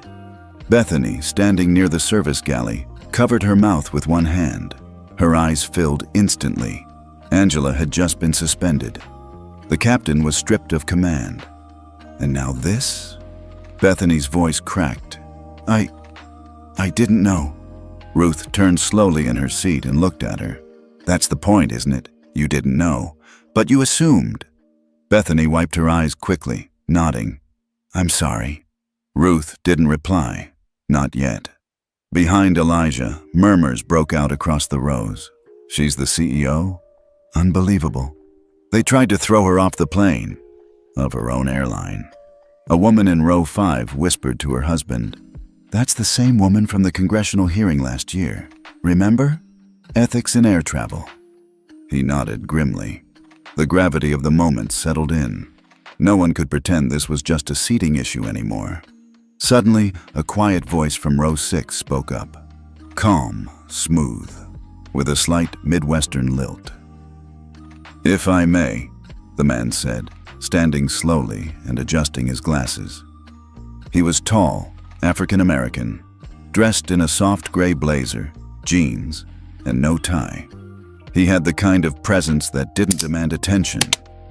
Bethany, standing near the service galley, covered her mouth with one hand. Her eyes filled instantly. Angela had just been suspended. The captain was stripped of command. And now this? Bethany's voice cracked. I didn't know." Ruth turned slowly in her seat and looked at her. "That's the point, isn't it? You didn't know. But you assumed." Bethany wiped her eyes quickly, nodding. "I'm sorry." Ruth didn't reply. Not yet. Behind Elijah, murmurs broke out across the rows. "She's the CEO? Unbelievable. They tried to throw her off the plane." Of her own airline. A woman in row 5 whispered to her husband, "That's the same woman from the congressional hearing last year. Remember? Ethics in air travel." He nodded grimly. The gravity of the moment settled in. No one could pretend this was just a seating issue anymore. Suddenly, a quiet voice from row 6 spoke up. Calm, smooth, with a slight Midwestern lilt. "If I may," the man said, standing slowly and adjusting his glasses. He was tall, African-American, dressed in a soft gray blazer, jeans, and no tie. He had the kind of presence that didn't demand attention,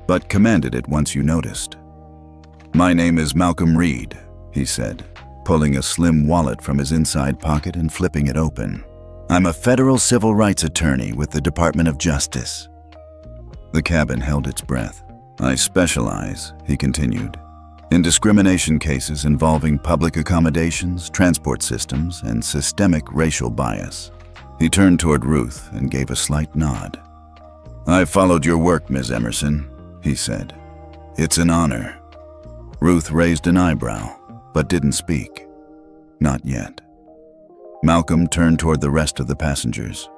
but commanded it once you noticed. "My name is Malcolm Reed," he said, pulling a slim wallet from his inside pocket and flipping it open. "I'm a federal civil rights attorney with the Department of Justice." The cabin held its breath. "I specialize," he continued, "in discrimination cases involving public accommodations, transport systems, and systemic racial bias." He turned toward Ruth and gave a slight nod. "I've followed your work, Ms. Emerson," he said. "It's an honor." Ruth raised an eyebrow, but didn't speak. Not yet. Malcolm turned toward the rest of the passengers.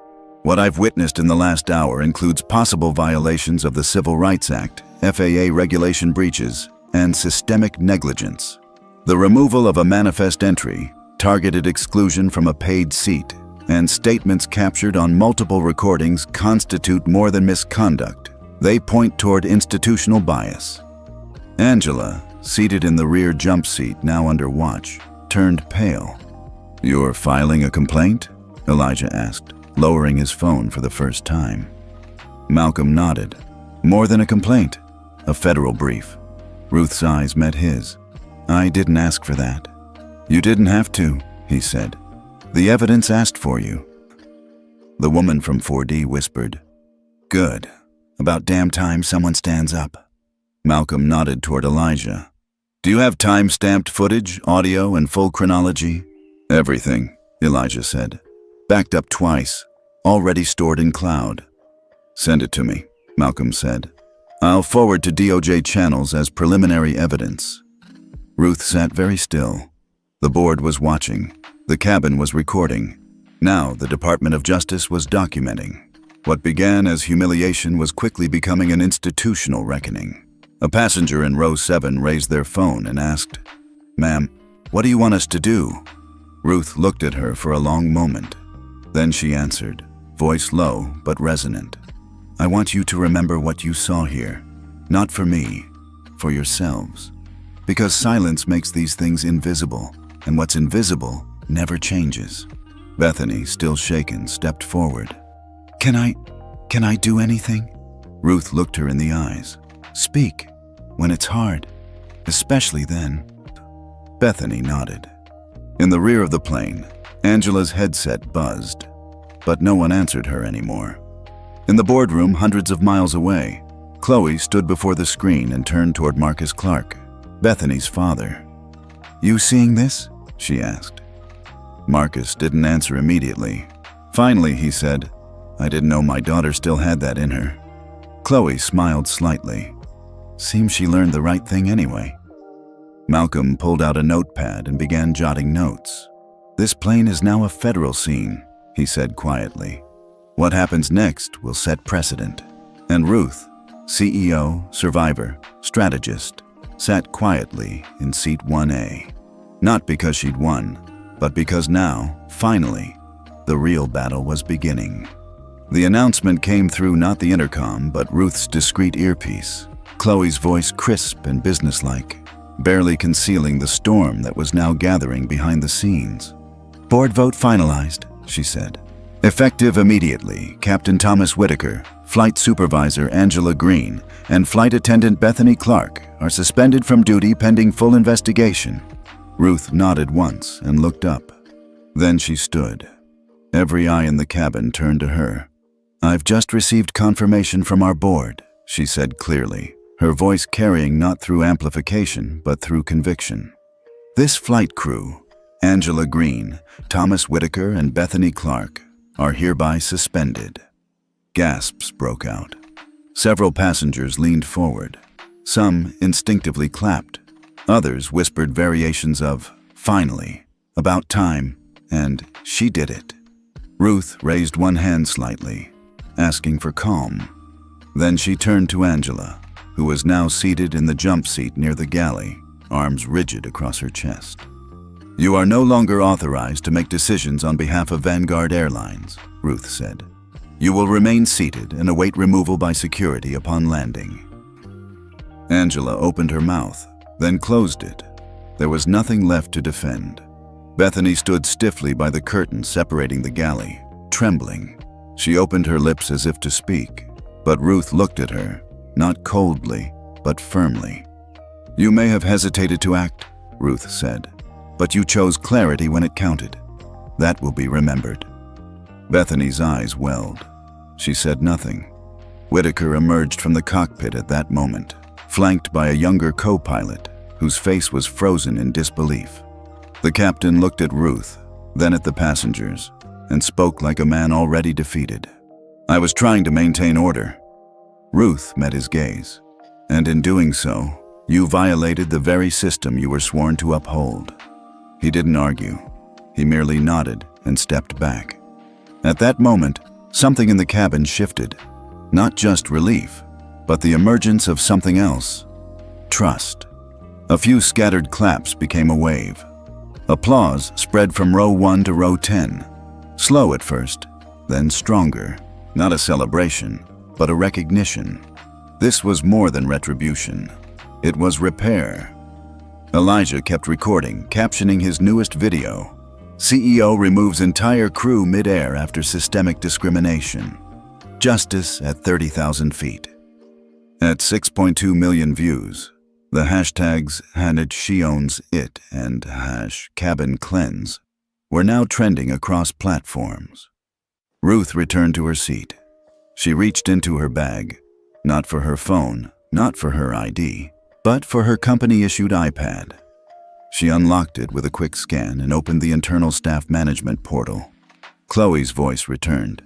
"What I've witnessed in the last hour includes possible violations of the Civil Rights Act, FAA regulation breaches, and systemic negligence. The removal of a manifest entry, targeted exclusion from a paid seat, and statements captured on multiple recordings constitute more than misconduct. They point toward institutional bias." Angela, seated in the rear jump seat now under watch, turned pale. "You're filing a complaint?" Elijah asked, lowering his phone for the first time. Malcolm nodded. "More than a complaint, a federal brief." Ruth's eyes met his. "I didn't ask for that." "You didn't have to," he said. "The evidence asked for you." The woman from 4D whispered, "Good. About damn time someone stands up." Malcolm nodded toward Elijah. "Do you have time-stamped footage, audio, and full chronology?" "Everything," Elijah said. "Backed up twice. Already stored in cloud." "Send it to me," Malcolm said. "I'll forward to DOJ channels as preliminary evidence." Ruth sat very still. The board was watching. The cabin was recording. Now the Department of Justice was documenting. What began as humiliation was quickly becoming an institutional reckoning. A passenger in row 7 raised their phone and asked, "Ma'am, what do you want us to do?" Ruth looked at her for a long moment. Then she answered, voice low but resonant. "I want you to remember what you saw here. Not for me, for yourselves. Because silence makes these things invisible, and what's invisible never changes." Bethany, still shaken, stepped forward. Can I do anything? Ruth looked her in the eyes. Speak, when it's hard, especially then. Bethany nodded. In the rear of the plane, Angela's headset buzzed, but no one answered her anymore. In the boardroom, hundreds of miles away, Chloe stood before the screen and turned toward Marcus Clark, Bethany's father. You seeing this? She asked. Marcus didn't answer immediately. Finally, he said, I didn't know my daughter still had that in her. Chloe smiled slightly. Seems she learned the right thing anyway. Malcolm pulled out a notepad and began jotting notes. This plane is now a federal scene, he said quietly. What happens next will set precedent. And Ruth, CEO, survivor, strategist, sat quietly in seat 1A. Not because she'd won, but because now, finally, the real battle was beginning. The announcement came through not the intercom, but Ruth's discreet earpiece, Chloe's voice crisp and businesslike, barely concealing the storm that was now gathering behind the scenes. Board vote finalized, she said. Effective immediately, Captain Thomas Whitaker, Flight Supervisor Angela Green, and Flight Attendant Bethany Clark are suspended from duty pending full investigation. Ruth nodded once and looked up. Then she stood. Every eye in the cabin turned to her. I've just received confirmation from our board, she said clearly, her voice carrying not through amplification but through conviction. This flight crew, Angela Green, Thomas Whitaker, and Bethany Clark, are hereby suspended. Gasps broke out. Several passengers leaned forward. Some instinctively clapped. Others whispered variations of, finally, about time, and she did it. Ruth raised one hand slightly, asking for calm. Then she turned to Angela, who was now seated in the jump seat near the galley, arms rigid across her chest. You are no longer authorized to make decisions on behalf of Vanguard Airlines, Ruth said. You will remain seated and await removal by security upon landing. Angela opened her mouth, then closed it. There was nothing left to defend. Bethany stood stiffly by the curtain separating the galley, trembling. She opened her lips as if to speak, but Ruth looked at her, not coldly, but firmly. You may have hesitated to act, Ruth said, but you chose clarity when it counted. That will be remembered. Bethany's eyes welled. She said nothing. Whitaker emerged from the cockpit at that moment, flanked by a younger co-pilot whose face was frozen in disbelief. The captain looked at Ruth, then at the passengers, and spoke like a man already defeated. I was trying to maintain order. Ruth met his gaze, and in doing so, you violated the very system you were sworn to uphold. He didn't argue. He merely nodded and stepped back. At that moment, something in the cabin shifted. Not just relief, but the emergence of something else. Trust. A few scattered claps became a wave. Applause spread from row 1 to row 10. Slow at first, then stronger. Not a celebration, but a recognition. This was more than retribution. It was repair. Elijah kept recording, captioning his newest video. CEO removes entire crew mid-air after systemic discrimination. Justice at 30,000 feet. At 6.2 million views, the hashtags #SheOwnsIt and #CabinCleanse were now trending across platforms. Ruth returned to her seat. She reached into her bag, not for her phone, not for her ID, but for her company-issued iPad. She unlocked it with a quick scan and opened the internal staff management portal. Chloe's voice returned.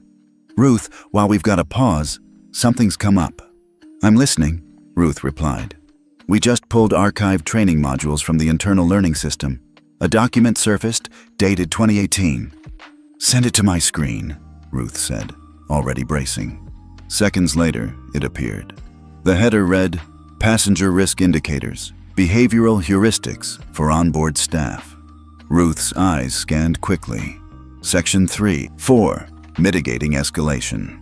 Ruth, while we've got a pause, something's come up. I'm listening, Ruth replied. We just pulled archived training modules from the internal learning system. A document surfaced, dated 2018. Send it to my screen, Ruth said, already bracing. Seconds later, it appeared. The header read, Passenger Risk Indicators, Behavioral Heuristics for Onboard Staff. Ruth's eyes scanned quickly. Section 3.4, Mitigating Escalation.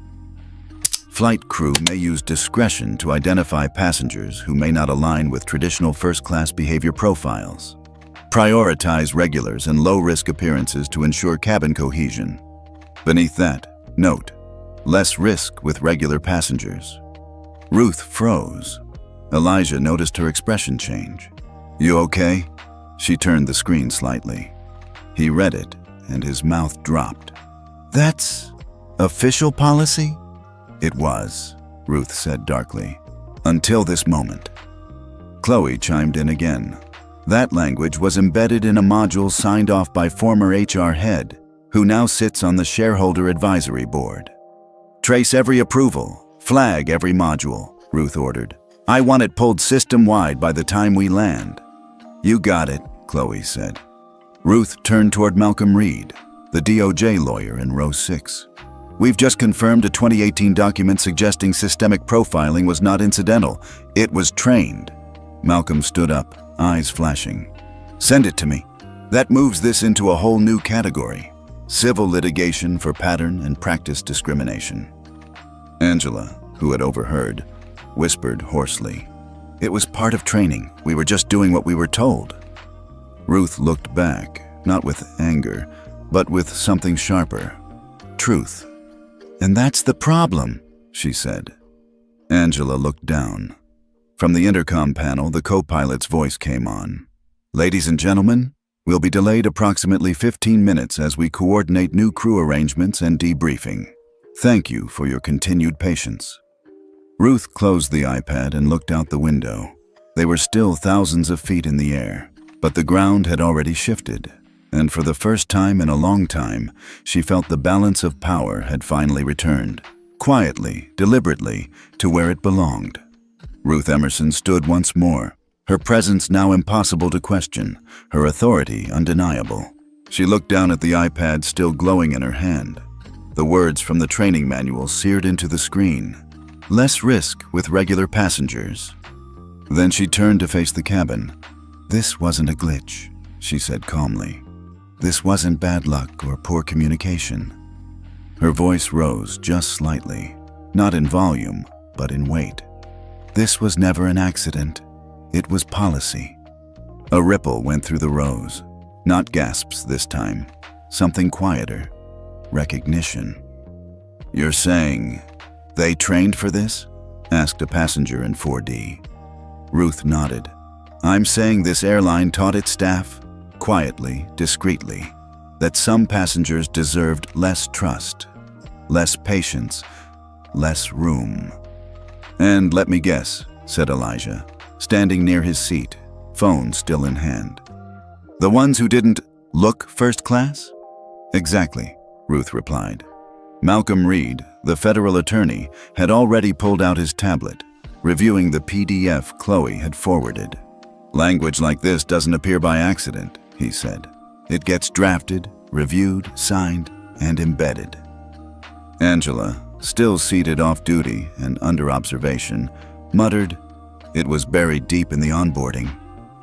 Flight crew may use discretion to identify passengers who may not align with traditional first-class behavior profiles. Prioritize regulars and low-risk appearances to ensure cabin cohesion. Beneath that, note, less risk with regular passengers. Ruth froze. Elijah noticed her expression change. You okay? She turned the screen slightly. He read it, and his mouth dropped. That's official policy? It was, Ruth said darkly. Until this moment. Chloe chimed in again. That language was embedded in a module signed off by former HR head, who now sits on the shareholder advisory board. Trace every approval, flag every module, Ruth ordered. I want it pulled system-wide by the time we land. You got it, Chloe said. Ruth turned toward Malcolm Reed, the DOJ lawyer in row 6. We've just confirmed a 2018 document suggesting systemic profiling was not incidental. It was trained. Malcolm stood up, eyes flashing. Send it to me. That moves this into a whole new category. Civil litigation for pattern and practice discrimination. Angela, who had overheard, whispered hoarsely. It was part of training. We were just doing what we were told. Ruth looked back, not with anger, but with something sharper. Truth. And that's the problem, she said. Angela looked down. From the intercom panel, the co-pilot's voice came on. Ladies and gentlemen, we'll be delayed approximately 15 minutes as we coordinate new crew arrangements and debriefing. Thank you for your continued patience. Ruth closed the iPad and looked out the window. They were still thousands of feet in the air, but the ground had already shifted, and for the first time in a long time, she felt the balance of power had finally returned, quietly, deliberately, to where it belonged. Ruth Emerson stood once more, her presence now impossible to question, her authority undeniable. She looked down at the iPad still glowing in her hand. The words from the training manual seared into the screen. Less risk with regular passengers. Then she turned to face the cabin. This wasn't a glitch, she said calmly. This wasn't bad luck or poor communication. Her voice rose just slightly, not in volume, but in weight. This was never an accident. It was policy. A ripple went through the rows. Not gasps this time. Something quieter. Recognition. You're saying they trained for this? Asked a passenger in 4D. Ruth nodded. I'm saying this airline taught its staff, quietly, discreetly, that some passengers deserved less trust, less patience, less room. And let me guess, said Elijah, standing near his seat, phone still in hand. The ones who didn't look first class? Exactly, Ruth replied. Malcolm Reed, the federal attorney, had already pulled out his tablet, reviewing the PDF Chloe had forwarded. Language like this doesn't appear by accident, he said. It gets drafted, reviewed, signed, and embedded. Angela, still seated off duty and under observation, muttered, It was buried deep in the onboarding.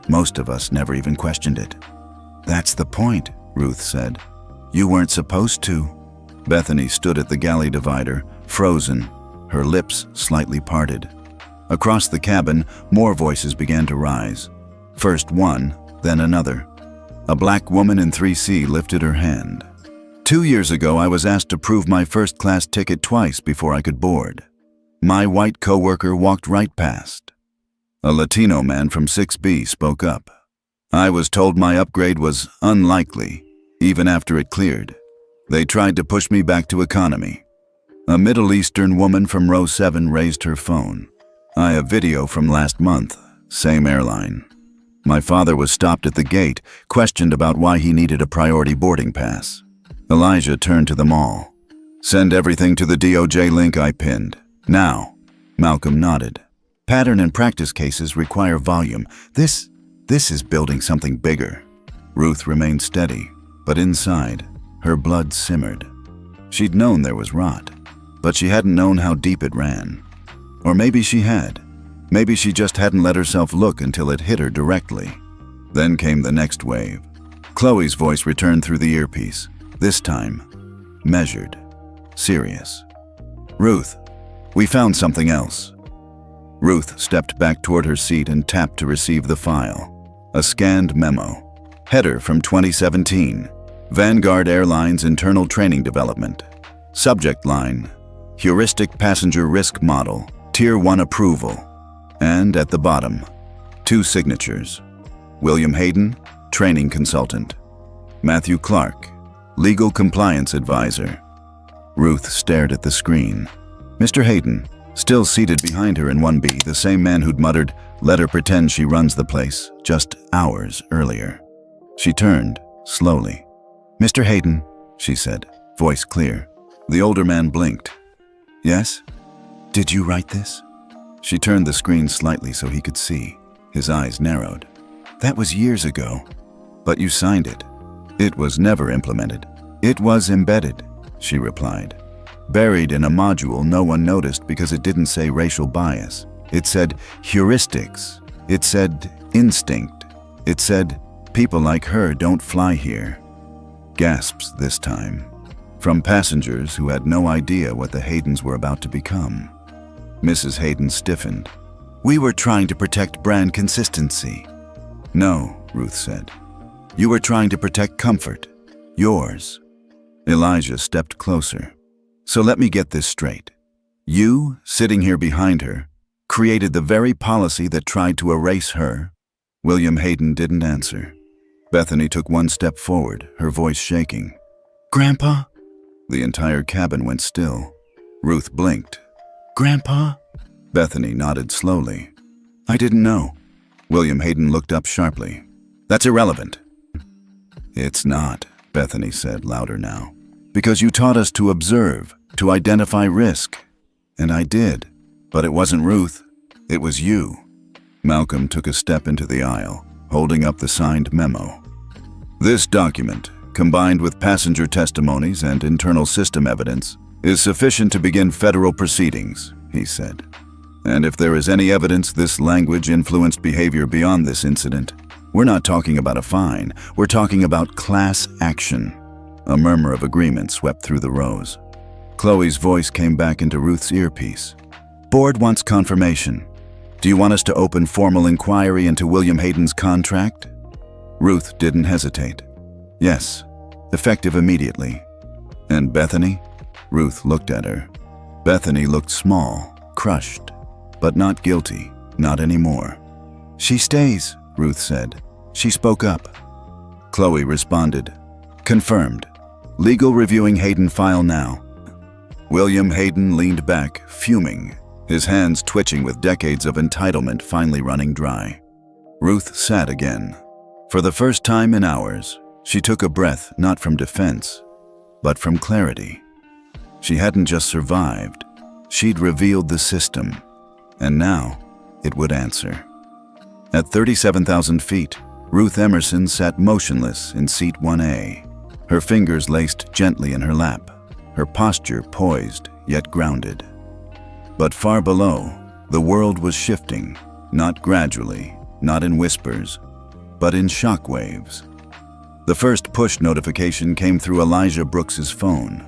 Most of us never even questioned it. That's the point, Ruth said. You weren't supposed to. Bethany stood at the galley divider, frozen, her lips slightly parted. Across the cabin, more voices began to rise. First one, then another. A black woman in 3C lifted her hand. 2 years ago, I was asked to prove my first-class ticket twice before I could board. My white coworker walked right past. A Latino man from 6B spoke up. I was told my upgrade was unlikely, even after it cleared. They tried to push me back to economy. A Middle Eastern woman from row 7 raised her phone. I have video from last month, same airline. My father was stopped at the gate, questioned about why he needed a priority boarding pass. Elijah turned to them all. Send everything to the DOJ link I pinned. Now. Malcolm nodded. Pattern and practice cases require volume. This is building something bigger. Ruth remained steady, but inside, her blood simmered. She'd known there was rot, but she hadn't known how deep it ran. Or maybe she had. Maybe she just hadn't let herself look until it hit her directly. Then came the next wave. Chloe's voice returned through the earpiece. This time, measured, serious. Ruth, we found something else. Ruth stepped back toward her seat and tapped to receive the file. A scanned memo. Header from 2017. Vanguard Airlines Internal Training Development. Subject line: Heuristic Passenger Risk Model, Tier 1 Approval. And at the bottom, 2 signatures. William Hayden, Training Consultant. Matthew Clark, Legal Compliance Advisor. Ruth stared at the screen. Mr. Hayden, still seated behind her in 1B, the same man who'd muttered, "Let her pretend she runs the place," just hours earlier. She turned, slowly. "Mr. Hayden," she said, voice clear. The older man blinked. "Yes? Did you write this?" She turned the screen slightly so he could see. His eyes narrowed. "That was years ago. But you signed it." "It was never implemented." "It was embedded," she replied. "Buried in a module no one noticed because it didn't say racial bias. It said heuristics. It said instinct. It said people like her don't fly here." Gasps this time, from passengers who had no idea what the Haydens were about to become. Mrs. Hayden stiffened. "We were trying to protect brand consistency." "No," Ruth said. "You were trying to protect comfort. Yours." Elijah stepped closer. "So let me get this straight. You, sitting here behind her, created the very policy that tried to erase her?" William Hayden didn't answer. Bethany took one step forward, her voice shaking. "Grandpa?" The entire cabin went still. Ruth blinked. "Grandpa?" Bethany nodded slowly. "I didn't know." William Hayden looked up sharply. "That's irrelevant." "It's not," Bethany said, louder now. "Because you taught us to observe, to identify risk. And I did. But it wasn't Ruth. It was you." Malcolm took a step into the aisle, holding up the signed memo. "This document, combined with passenger testimonies and internal system evidence, is sufficient to begin federal proceedings," he said. "And if there is any evidence this language influenced behavior beyond this incident, we're not talking about a fine, we're talking about class action." A murmur of agreement swept through the rows. Chloe's voice came back into Ruth's earpiece. "Board wants confirmation. Do you want us to open formal inquiry into William Hayden's contract?" Ruth didn't hesitate. "Yes, effective immediately." "And Bethany?" Ruth looked at her. Bethany looked small, crushed, but not guilty, not anymore. "She stays," Ruth said. She spoke up. Chloe responded, "Confirmed. Legal reviewing Hayden file now." William Hayden leaned back, fuming, his hands twitching with decades of entitlement finally running dry. Ruth sat again. For the first time in hours, she took a breath not from defense, but from clarity. She hadn't just survived, she'd revealed the system, and now it would answer. At 37,000 feet, Ruth Emerson sat motionless in seat 1A, her fingers laced gently in her lap, her posture poised yet grounded. But far below, the world was shifting, not gradually, not in whispers, but in shock waves. The first push notification came through Elijah Brooks's phone.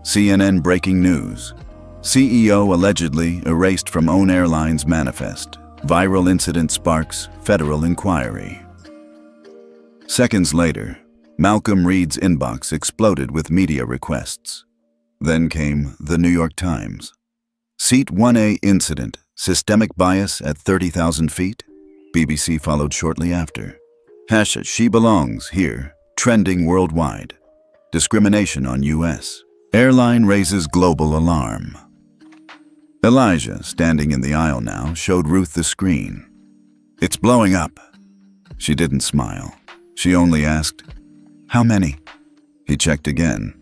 CNN breaking news. CEO allegedly erased from own airline's manifest. Viral incident sparks federal inquiry. Seconds later, Malcolm Reed's inbox exploded with media requests. Then came the New York Times. Seat 1A incident, systemic bias at 30,000 feet? BBC followed shortly after. #She belongs here, trending worldwide. Discrimination on US. Airline raises global alarm. Elijah, standing in the aisle now, showed Ruth the screen. "It's blowing up." She didn't smile. She only asked, "How many?" He checked again.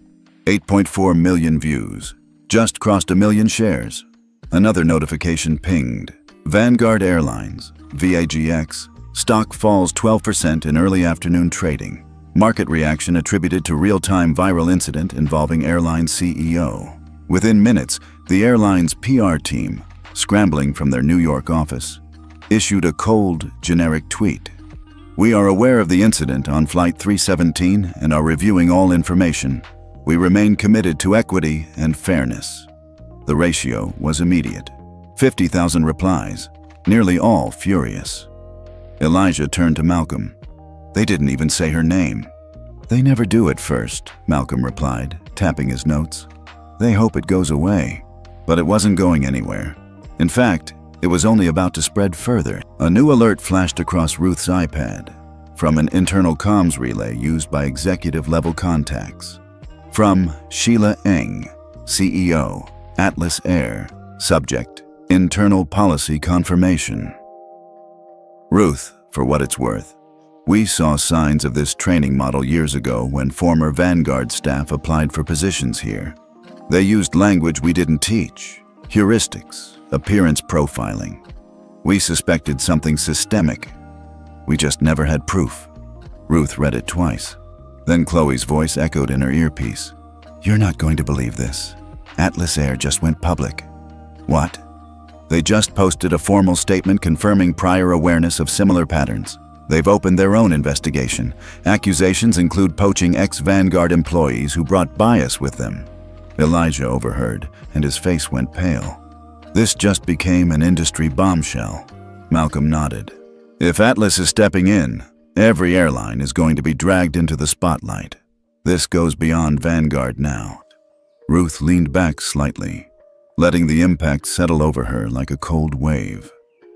8.4 million views. Just crossed 1 million shares. Another notification pinged. Vanguard Airlines, VAGX, stock falls 12% in early afternoon trading. Market reaction attributed to real-time viral incident involving airline CEO. Within minutes, the airline's PR team, scrambling from their New York office, issued a cold, generic tweet. "We are aware of the incident on Flight 317 and are reviewing all information. We remain committed to equity and fairness." The ratio was immediate. 50,000 replies, nearly all furious. Elijah turned to Malcolm. They didn't even say her name. They never do at first, Malcolm replied, tapping his notes. They hope it goes away. But it wasn't going anywhere. In fact, it was only about to spread further. A new alert flashed across Ruth's iPad from an internal comms relay used by executive-level contacts. From Sheila Eng, CEO, Atlas Air. Subject: Internal Policy Confirmation. Ruth, for what it's worth, we saw signs of this training model years ago when former Vanguard staff applied for positions here. They used language we didn't teach, heuristics, appearance profiling. We suspected something systemic. We just never had proof. Ruth read it twice. Then Chloe's voice echoed in her earpiece. You're not going to believe this. Atlas Air just went public. What? They just posted a formal statement confirming prior awareness of similar patterns. They've opened their own investigation. Accusations include poaching ex-Vanguard employees who brought bias with them. Elijah overheard, and his face went pale. This just became an industry bombshell. Malcolm nodded. If Atlas is stepping in, every airline is going to be dragged into the spotlight. This goes beyond Vanguard now. Ruth leaned back slightly, letting the impact settle over her like a cold wave.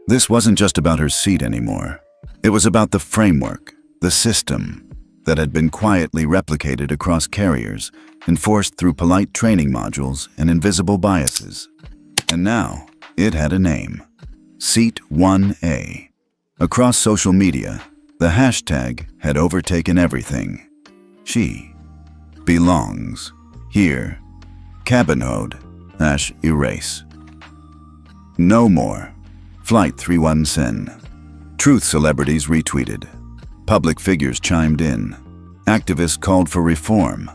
This wasn't just about her seat anymore. It was about the framework, the system, that had been quietly replicated across carriers, enforced through polite training modules and invisible biases. And now, it had a name. Seat 1A. Across social media, the hashtag had overtaken everything. She belongs here. Cabinode #erase. No more. Flight 317. Truth celebrities retweeted. Public figures chimed in. Activists called for reform.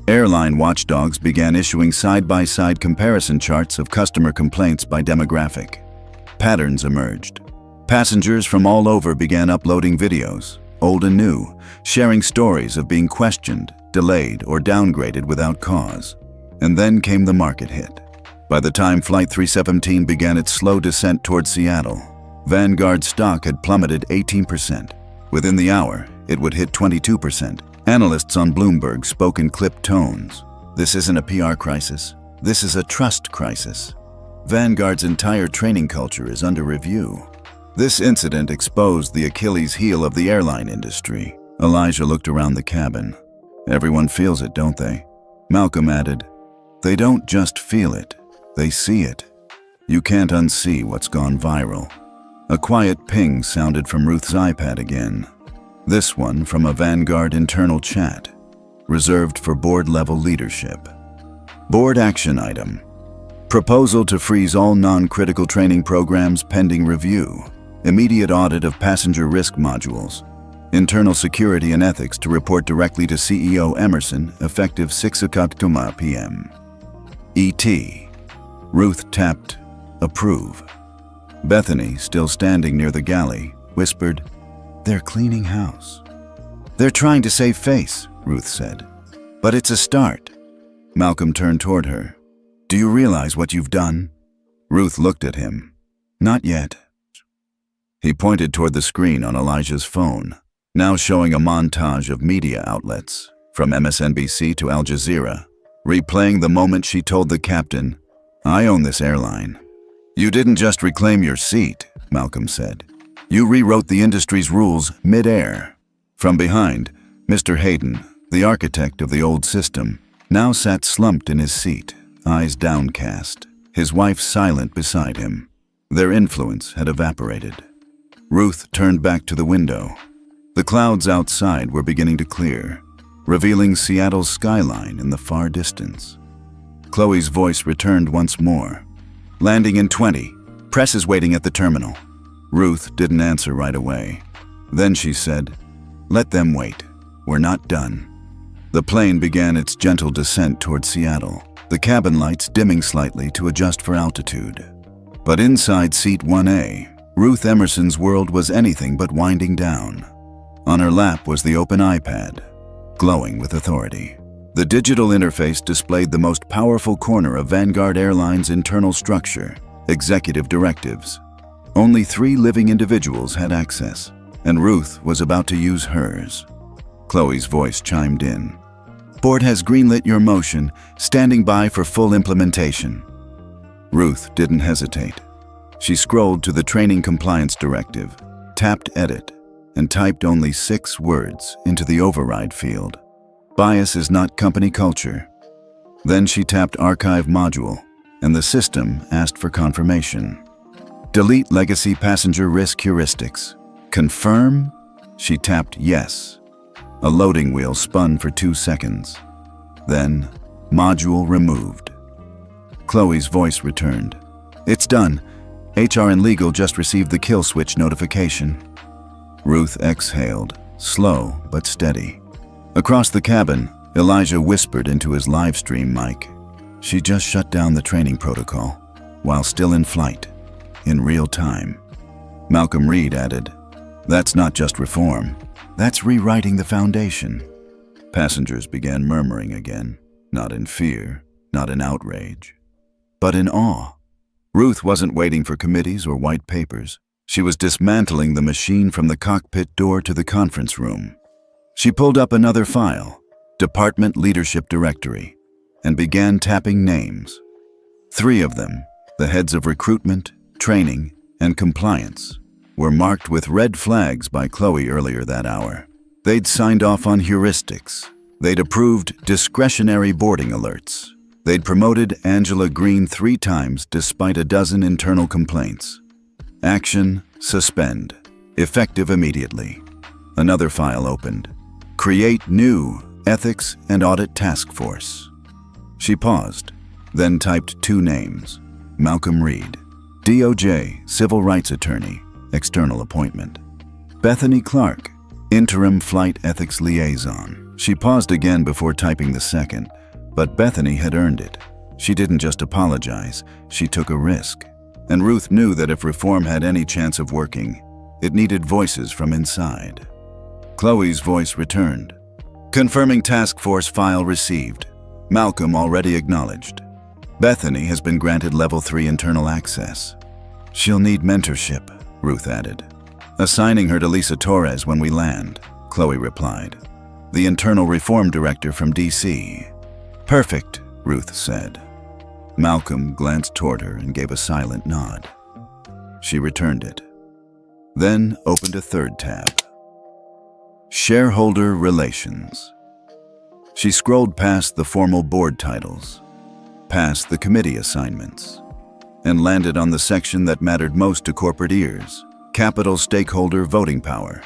Airline watchdogs began issuing side-by-side comparison charts of customer complaints by demographic. Patterns emerged. Passengers from all over began uploading videos, old and new, sharing stories of being questioned, delayed, or downgraded without cause. And then came the market hit. By the time Flight 317 began its slow descent toward Seattle, Vanguard stock had plummeted 18%. Within the hour, it would hit 22%. Analysts on Bloomberg spoke in clipped tones. This isn't a PR crisis. This is a trust crisis. Vanguard's entire training culture is under review. This incident exposed the Achilles heel of the airline industry. Elijah looked around the cabin. Everyone feels it, don't they? Malcolm added, they don't just feel it, they see it. You can't unsee what's gone viral. A quiet ping sounded from Ruth's iPad again. This one from a Vanguard internal chat, reserved for board-level leadership. Board action item. Proposal to freeze all non-critical training programs pending review. Immediate audit of passenger risk modules. Internal security and ethics to report directly to CEO Emerson, effective 6:00 p.m. E.T. Ruth tapped approve. Bethany, still standing near the galley, whispered, they're cleaning house. They're trying to save face, Ruth said. But it's a start. Malcolm turned toward her. Do you realize what you've done? Ruth looked at him. Not yet. He pointed toward the screen on Elijah's phone, now showing a montage of media outlets, from MSNBC to Al Jazeera, replaying the moment she told the captain, I own this airline. You didn't just reclaim your seat, Malcolm said. You rewrote the industry's rules mid-air. From behind, Mr. Hayden, the architect of the old system, now sat slumped in his seat, eyes downcast, his wife silent beside him. Their influence had evaporated. Ruth turned back to the window. The clouds outside were beginning to clear, revealing Seattle's skyline in the far distance. Chloe's voice returned once more. Landing in 20. Press is waiting at the terminal. Ruth didn't answer right away. Then she said, let them wait. We're not done. The plane began its gentle descent toward Seattle, the cabin lights dimming slightly to adjust for altitude. But inside seat 1A, Ruth Emerson's world was anything but winding down. On her lap was the open iPad, glowing with authority. The digital interface displayed the most powerful corner of Vanguard Airlines' internal structure, executive directives. Only 3 living individuals had access. and Ruth was about to use hers. Chloe's voice chimed in. Board has greenlit your motion, standing by for full implementation. Ruth didn't hesitate. She scrolled to the Training Compliance Directive, tapped Edit, and typed only 6 words into the override field. Bias is not company culture. Then she tapped Archive Module, and the system asked for confirmation. Delete legacy passenger risk heuristics. Confirm? She tapped Yes. A loading wheel spun for 2 seconds. Then, module removed. Chloe's voice returned. It's done. HR and legal just received the kill switch notification. Ruth exhaled, slow but steady. Across the cabin, Elijah whispered into his live stream mic. She just shut down the training protocol, while still in flight, in real time. Malcolm Reed added, That's not just reform. That's rewriting the foundation. Passengers began murmuring again, not in fear, not in outrage, but in awe. Ruth wasn't waiting for committees or white papers. She was dismantling the machine from the cockpit door to the conference room. She pulled up another file, Department Leadership Directory, and began tapping names. 3 of them, the heads of recruitment, training, and compliance, were marked with red flags by Chloe earlier that hour. They'd signed off on heuristics. They'd approved discretionary boarding alerts. They'd promoted Angela Green 3 times despite a dozen internal complaints. Action, suspend. Effective immediately. Another file opened. Create new Ethics and Audit Task Force. She paused, then typed 2 names. Malcolm Reed, DOJ, Civil Rights Attorney, external appointment. Bethany Clark, Interim Flight Ethics Liaison. She paused again before typing the second, but Bethany had earned it. She didn't just apologize, she took a risk. And Ruth knew that if reform had any chance of working, it needed voices from inside. Chloe's voice returned. Confirming task force file received. Malcolm already acknowledged. Bethany has been granted level 3 internal access. She'll need mentorship, Ruth added. Assigning her to Lisa Torres when we land, Chloe replied. The internal reform director from DC. Perfect, Ruth said. Malcolm glanced toward her and gave a silent nod. She returned it. Then opened a 3rd tab. Shareholder Relations. She scrolled past the formal board titles, past the committee assignments, and landed on the section that mattered most to corporate ears, capital stakeholder voting power.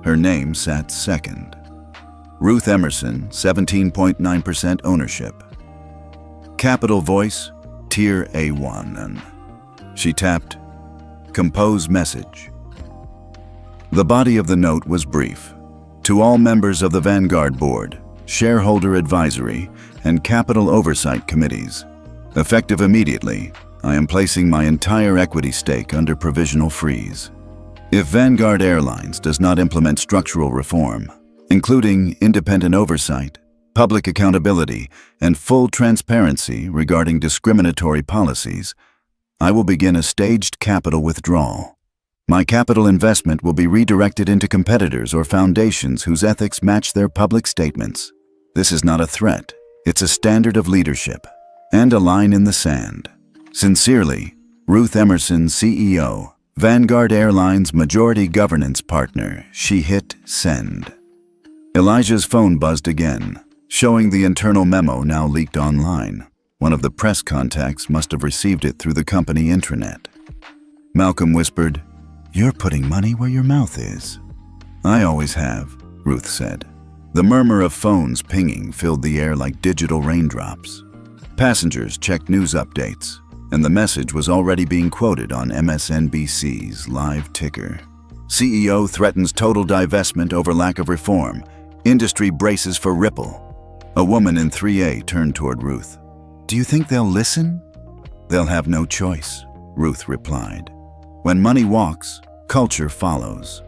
Her name sat second. Ruth Emerson, 17.9% ownership. Capital Voice, Tier A1. She tapped, Compose Message. The body of the note was brief. To all members of the Vanguard Board, Shareholder Advisory, and Capital Oversight Committees, effective immediately, I am placing my entire equity stake under provisional freeze. If Vanguard Airlines does not implement structural reform, including independent oversight, public accountability, and full transparency regarding discriminatory policies, I will begin a staged capital withdrawal. My capital investment will be redirected into competitors or foundations whose ethics match their public statements. This is not a threat, it's a standard of leadership and a line in the sand. Sincerely, Ruth Emerson, CEO, Vanguard Airlines Majority Governance Partner. She hit send. Elijah's phone buzzed again, showing the internal memo now leaked online. One of the press contacts must have received it through the company intranet. Malcolm whispered, You're putting money where your mouth is. I always have, Ruth said. The murmur of phones pinging filled the air like digital raindrops. Passengers checked news updates, and the message was already being quoted on MSNBC's live ticker. CEO threatens total divestment over lack of reform. Industry braces for ripple. A woman in 3A turned toward Ruth. Do you think they'll listen? They'll have no choice, Ruth replied. When money walks, culture follows.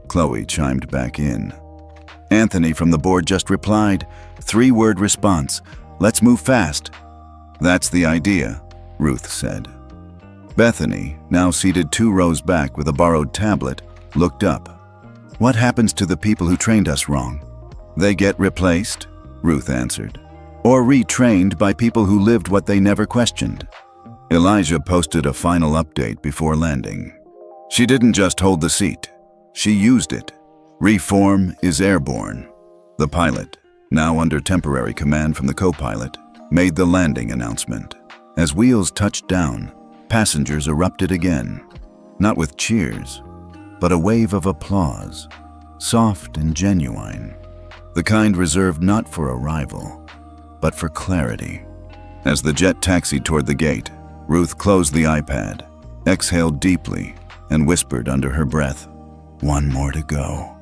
Chloe chimed back in. Anthony from the board just replied, 3-word response, let's move fast. That's the idea, Ruth said. Bethany, now seated 2 rows back with a borrowed tablet, looked up. What happens to the people who trained us wrong? They get replaced, Ruth answered, or retrained by people who lived what they never questioned. Elijah posted a final update before landing. She didn't just hold the seat, she used it. Reform is airborne. The pilot, now under temporary command from the co-pilot, made the landing announcement. As wheels touched down, passengers erupted again, not with cheers, but a wave of applause, soft and genuine, the kind reserved not for arrival, but for clarity. As the jet taxied toward the gate, Ruth closed the iPad, exhaled deeply, and whispered under her breath, "One more to go."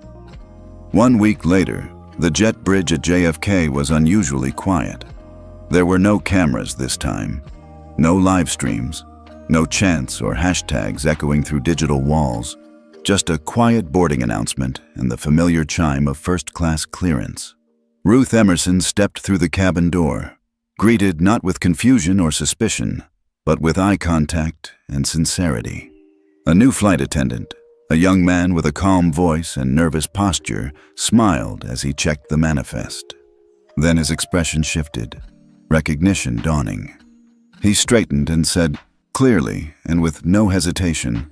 1 week later, the jet bridge at JFK was unusually quiet. There were no cameras this time, no live streams, no chants or hashtags echoing through digital walls, just a quiet boarding announcement and the familiar chime of first-class clearance. Ruth Emerson stepped through the cabin door, greeted not with confusion or suspicion, but with eye contact and sincerity. A new flight attendant, a young man with a calm voice and nervous posture, smiled as he checked the manifest. Then his expression shifted, recognition dawning. He straightened and said, clearly and with no hesitation,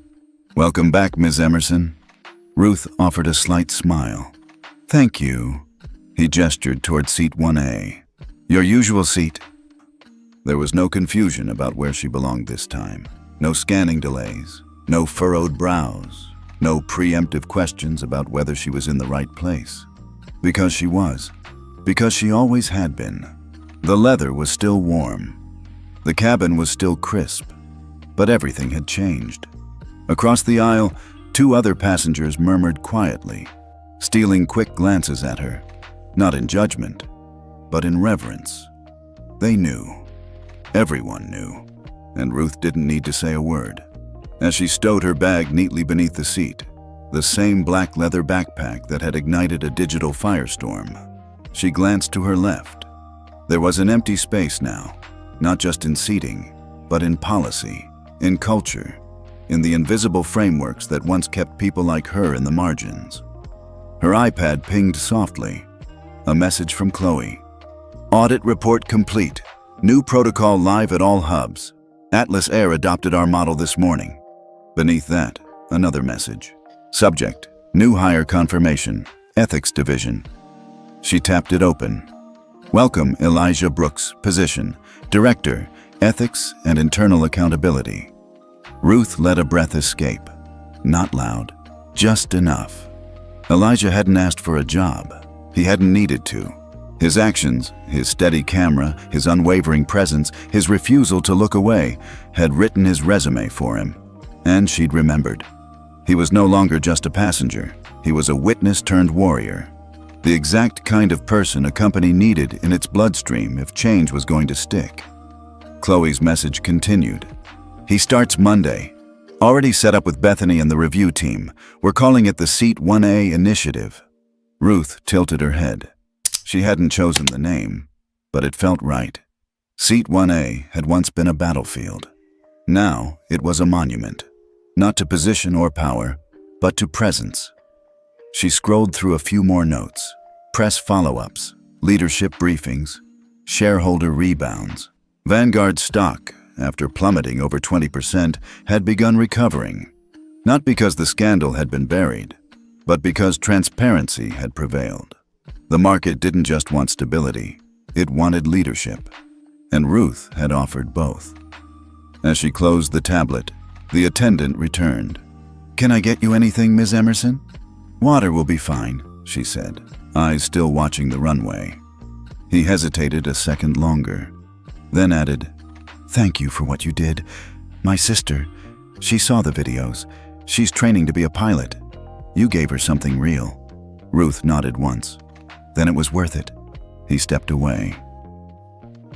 "Welcome back, Ms. Emerson." Ruth offered a slight smile. "Thank you." He gestured toward seat 1A. "Your usual seat." There was no confusion about where she belonged this time. No scanning delays, no furrowed brows, no preemptive questions about whether she was in the right place. Because she was. Because she always had been. The leather was still warm. The cabin was still crisp. But everything had changed. Across the aisle, 2 other passengers murmured quietly, stealing quick glances at her, not in judgment, but in reverence. They knew. Everyone knew, and Ruth didn't need to say a word. As she stowed her bag neatly beneath the seat, the same black leather backpack that had ignited a digital firestorm, she glanced to her left. There was an empty space now, not just in seating, but in policy, in culture, in the invisible frameworks that once kept people like her in the margins. Her iPad pinged softly. A message from Chloe. "Audit report complete. New protocol live at all hubs. Atlas Air adopted our model this morning." Beneath that, another message. Subject, new hire confirmation, Ethics Division. She tapped it open. "Welcome, Elijah Brooks, position, Director, Ethics and Internal Accountability." Ruth let a breath escape. Not loud, just enough. Elijah hadn't asked for a job. He hadn't needed to. His actions, his steady camera, his unwavering presence, his refusal to look away, had written his resume for him. And she'd remembered. He was no longer just a passenger. He was a witness turned warrior. The exact kind of person a company needed in its bloodstream if change was going to stick. Chloe's message continued. "He starts Monday. Already set up with Bethany and the review team. We're calling it the Seat 1A Initiative." Ruth tilted her head. She hadn't chosen the name, but it felt right. Seat 1A had once been a battlefield. Now it was a monument, not to position or power, but to presence. She scrolled through a few more notes, press follow-ups, leadership briefings, shareholder rebounds. Vanguard stock, after plummeting over 20%, had begun recovering, not because the scandal had been buried, but because transparency had prevailed. The market didn't just want stability, it wanted leadership, and Ruth had offered both. As she closed the tablet, the attendant returned. "Can I get you anything, Ms. Emerson?" "Water will be fine," she said, eyes still watching the runway. He hesitated a second longer, then added, "Thank you for what you did. My sister, she saw the videos. She's training to be a pilot. You gave her something real." Ruth nodded once. Then it was worth it. He stepped away.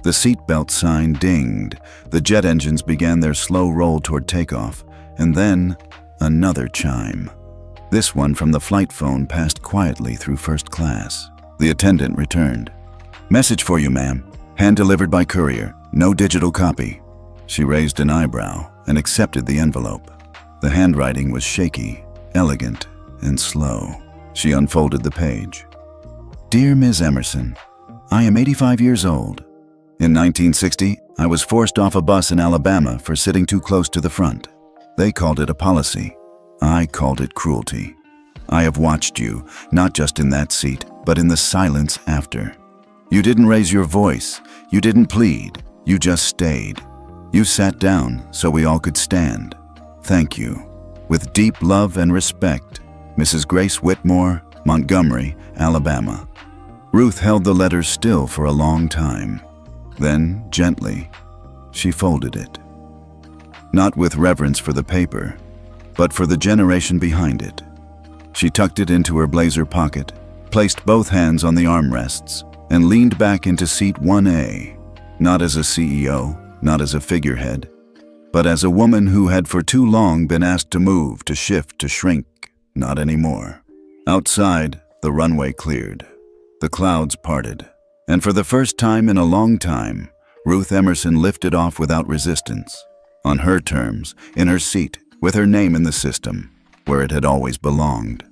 The seatbelt sign dinged. The jet engines began their slow roll toward takeoff, and then another chime. This one from the flight phone passed quietly through first class. The attendant returned. "Message for you, ma'am. Hand-delivered by courier. No digital copy." She raised an eyebrow and accepted the envelope. The handwriting was shaky, elegant, and slow. She unfolded the page. Dear Ms. Emerson, I am 85 years old. In 1960, I was forced off a bus in Alabama for sitting too close to the front. They called it a policy. I called it cruelty. I have watched you, not just in that seat, but in the silence after. You didn't raise your voice. You didn't plead. You just stayed. You sat down so we all could stand. Thank you. With deep love and respect, Mrs. Grace Whitmore, Montgomery, Alabama. Ruth held the letter still for a long time. Then, gently, she folded it. Not with reverence for the paper, but for the generation behind it. She tucked it into her blazer pocket, placed both hands on the armrests, and leaned back into seat 1A, not as a CEO, not as a figurehead, but as a woman who had for too long been asked to move, to shift, to shrink. Not anymore. Outside, the runway cleared. The clouds parted. And for the first time in a long time, Ruth Emerson lifted off without resistance. On her terms, in her seat, with her name in the system, where it had always belonged.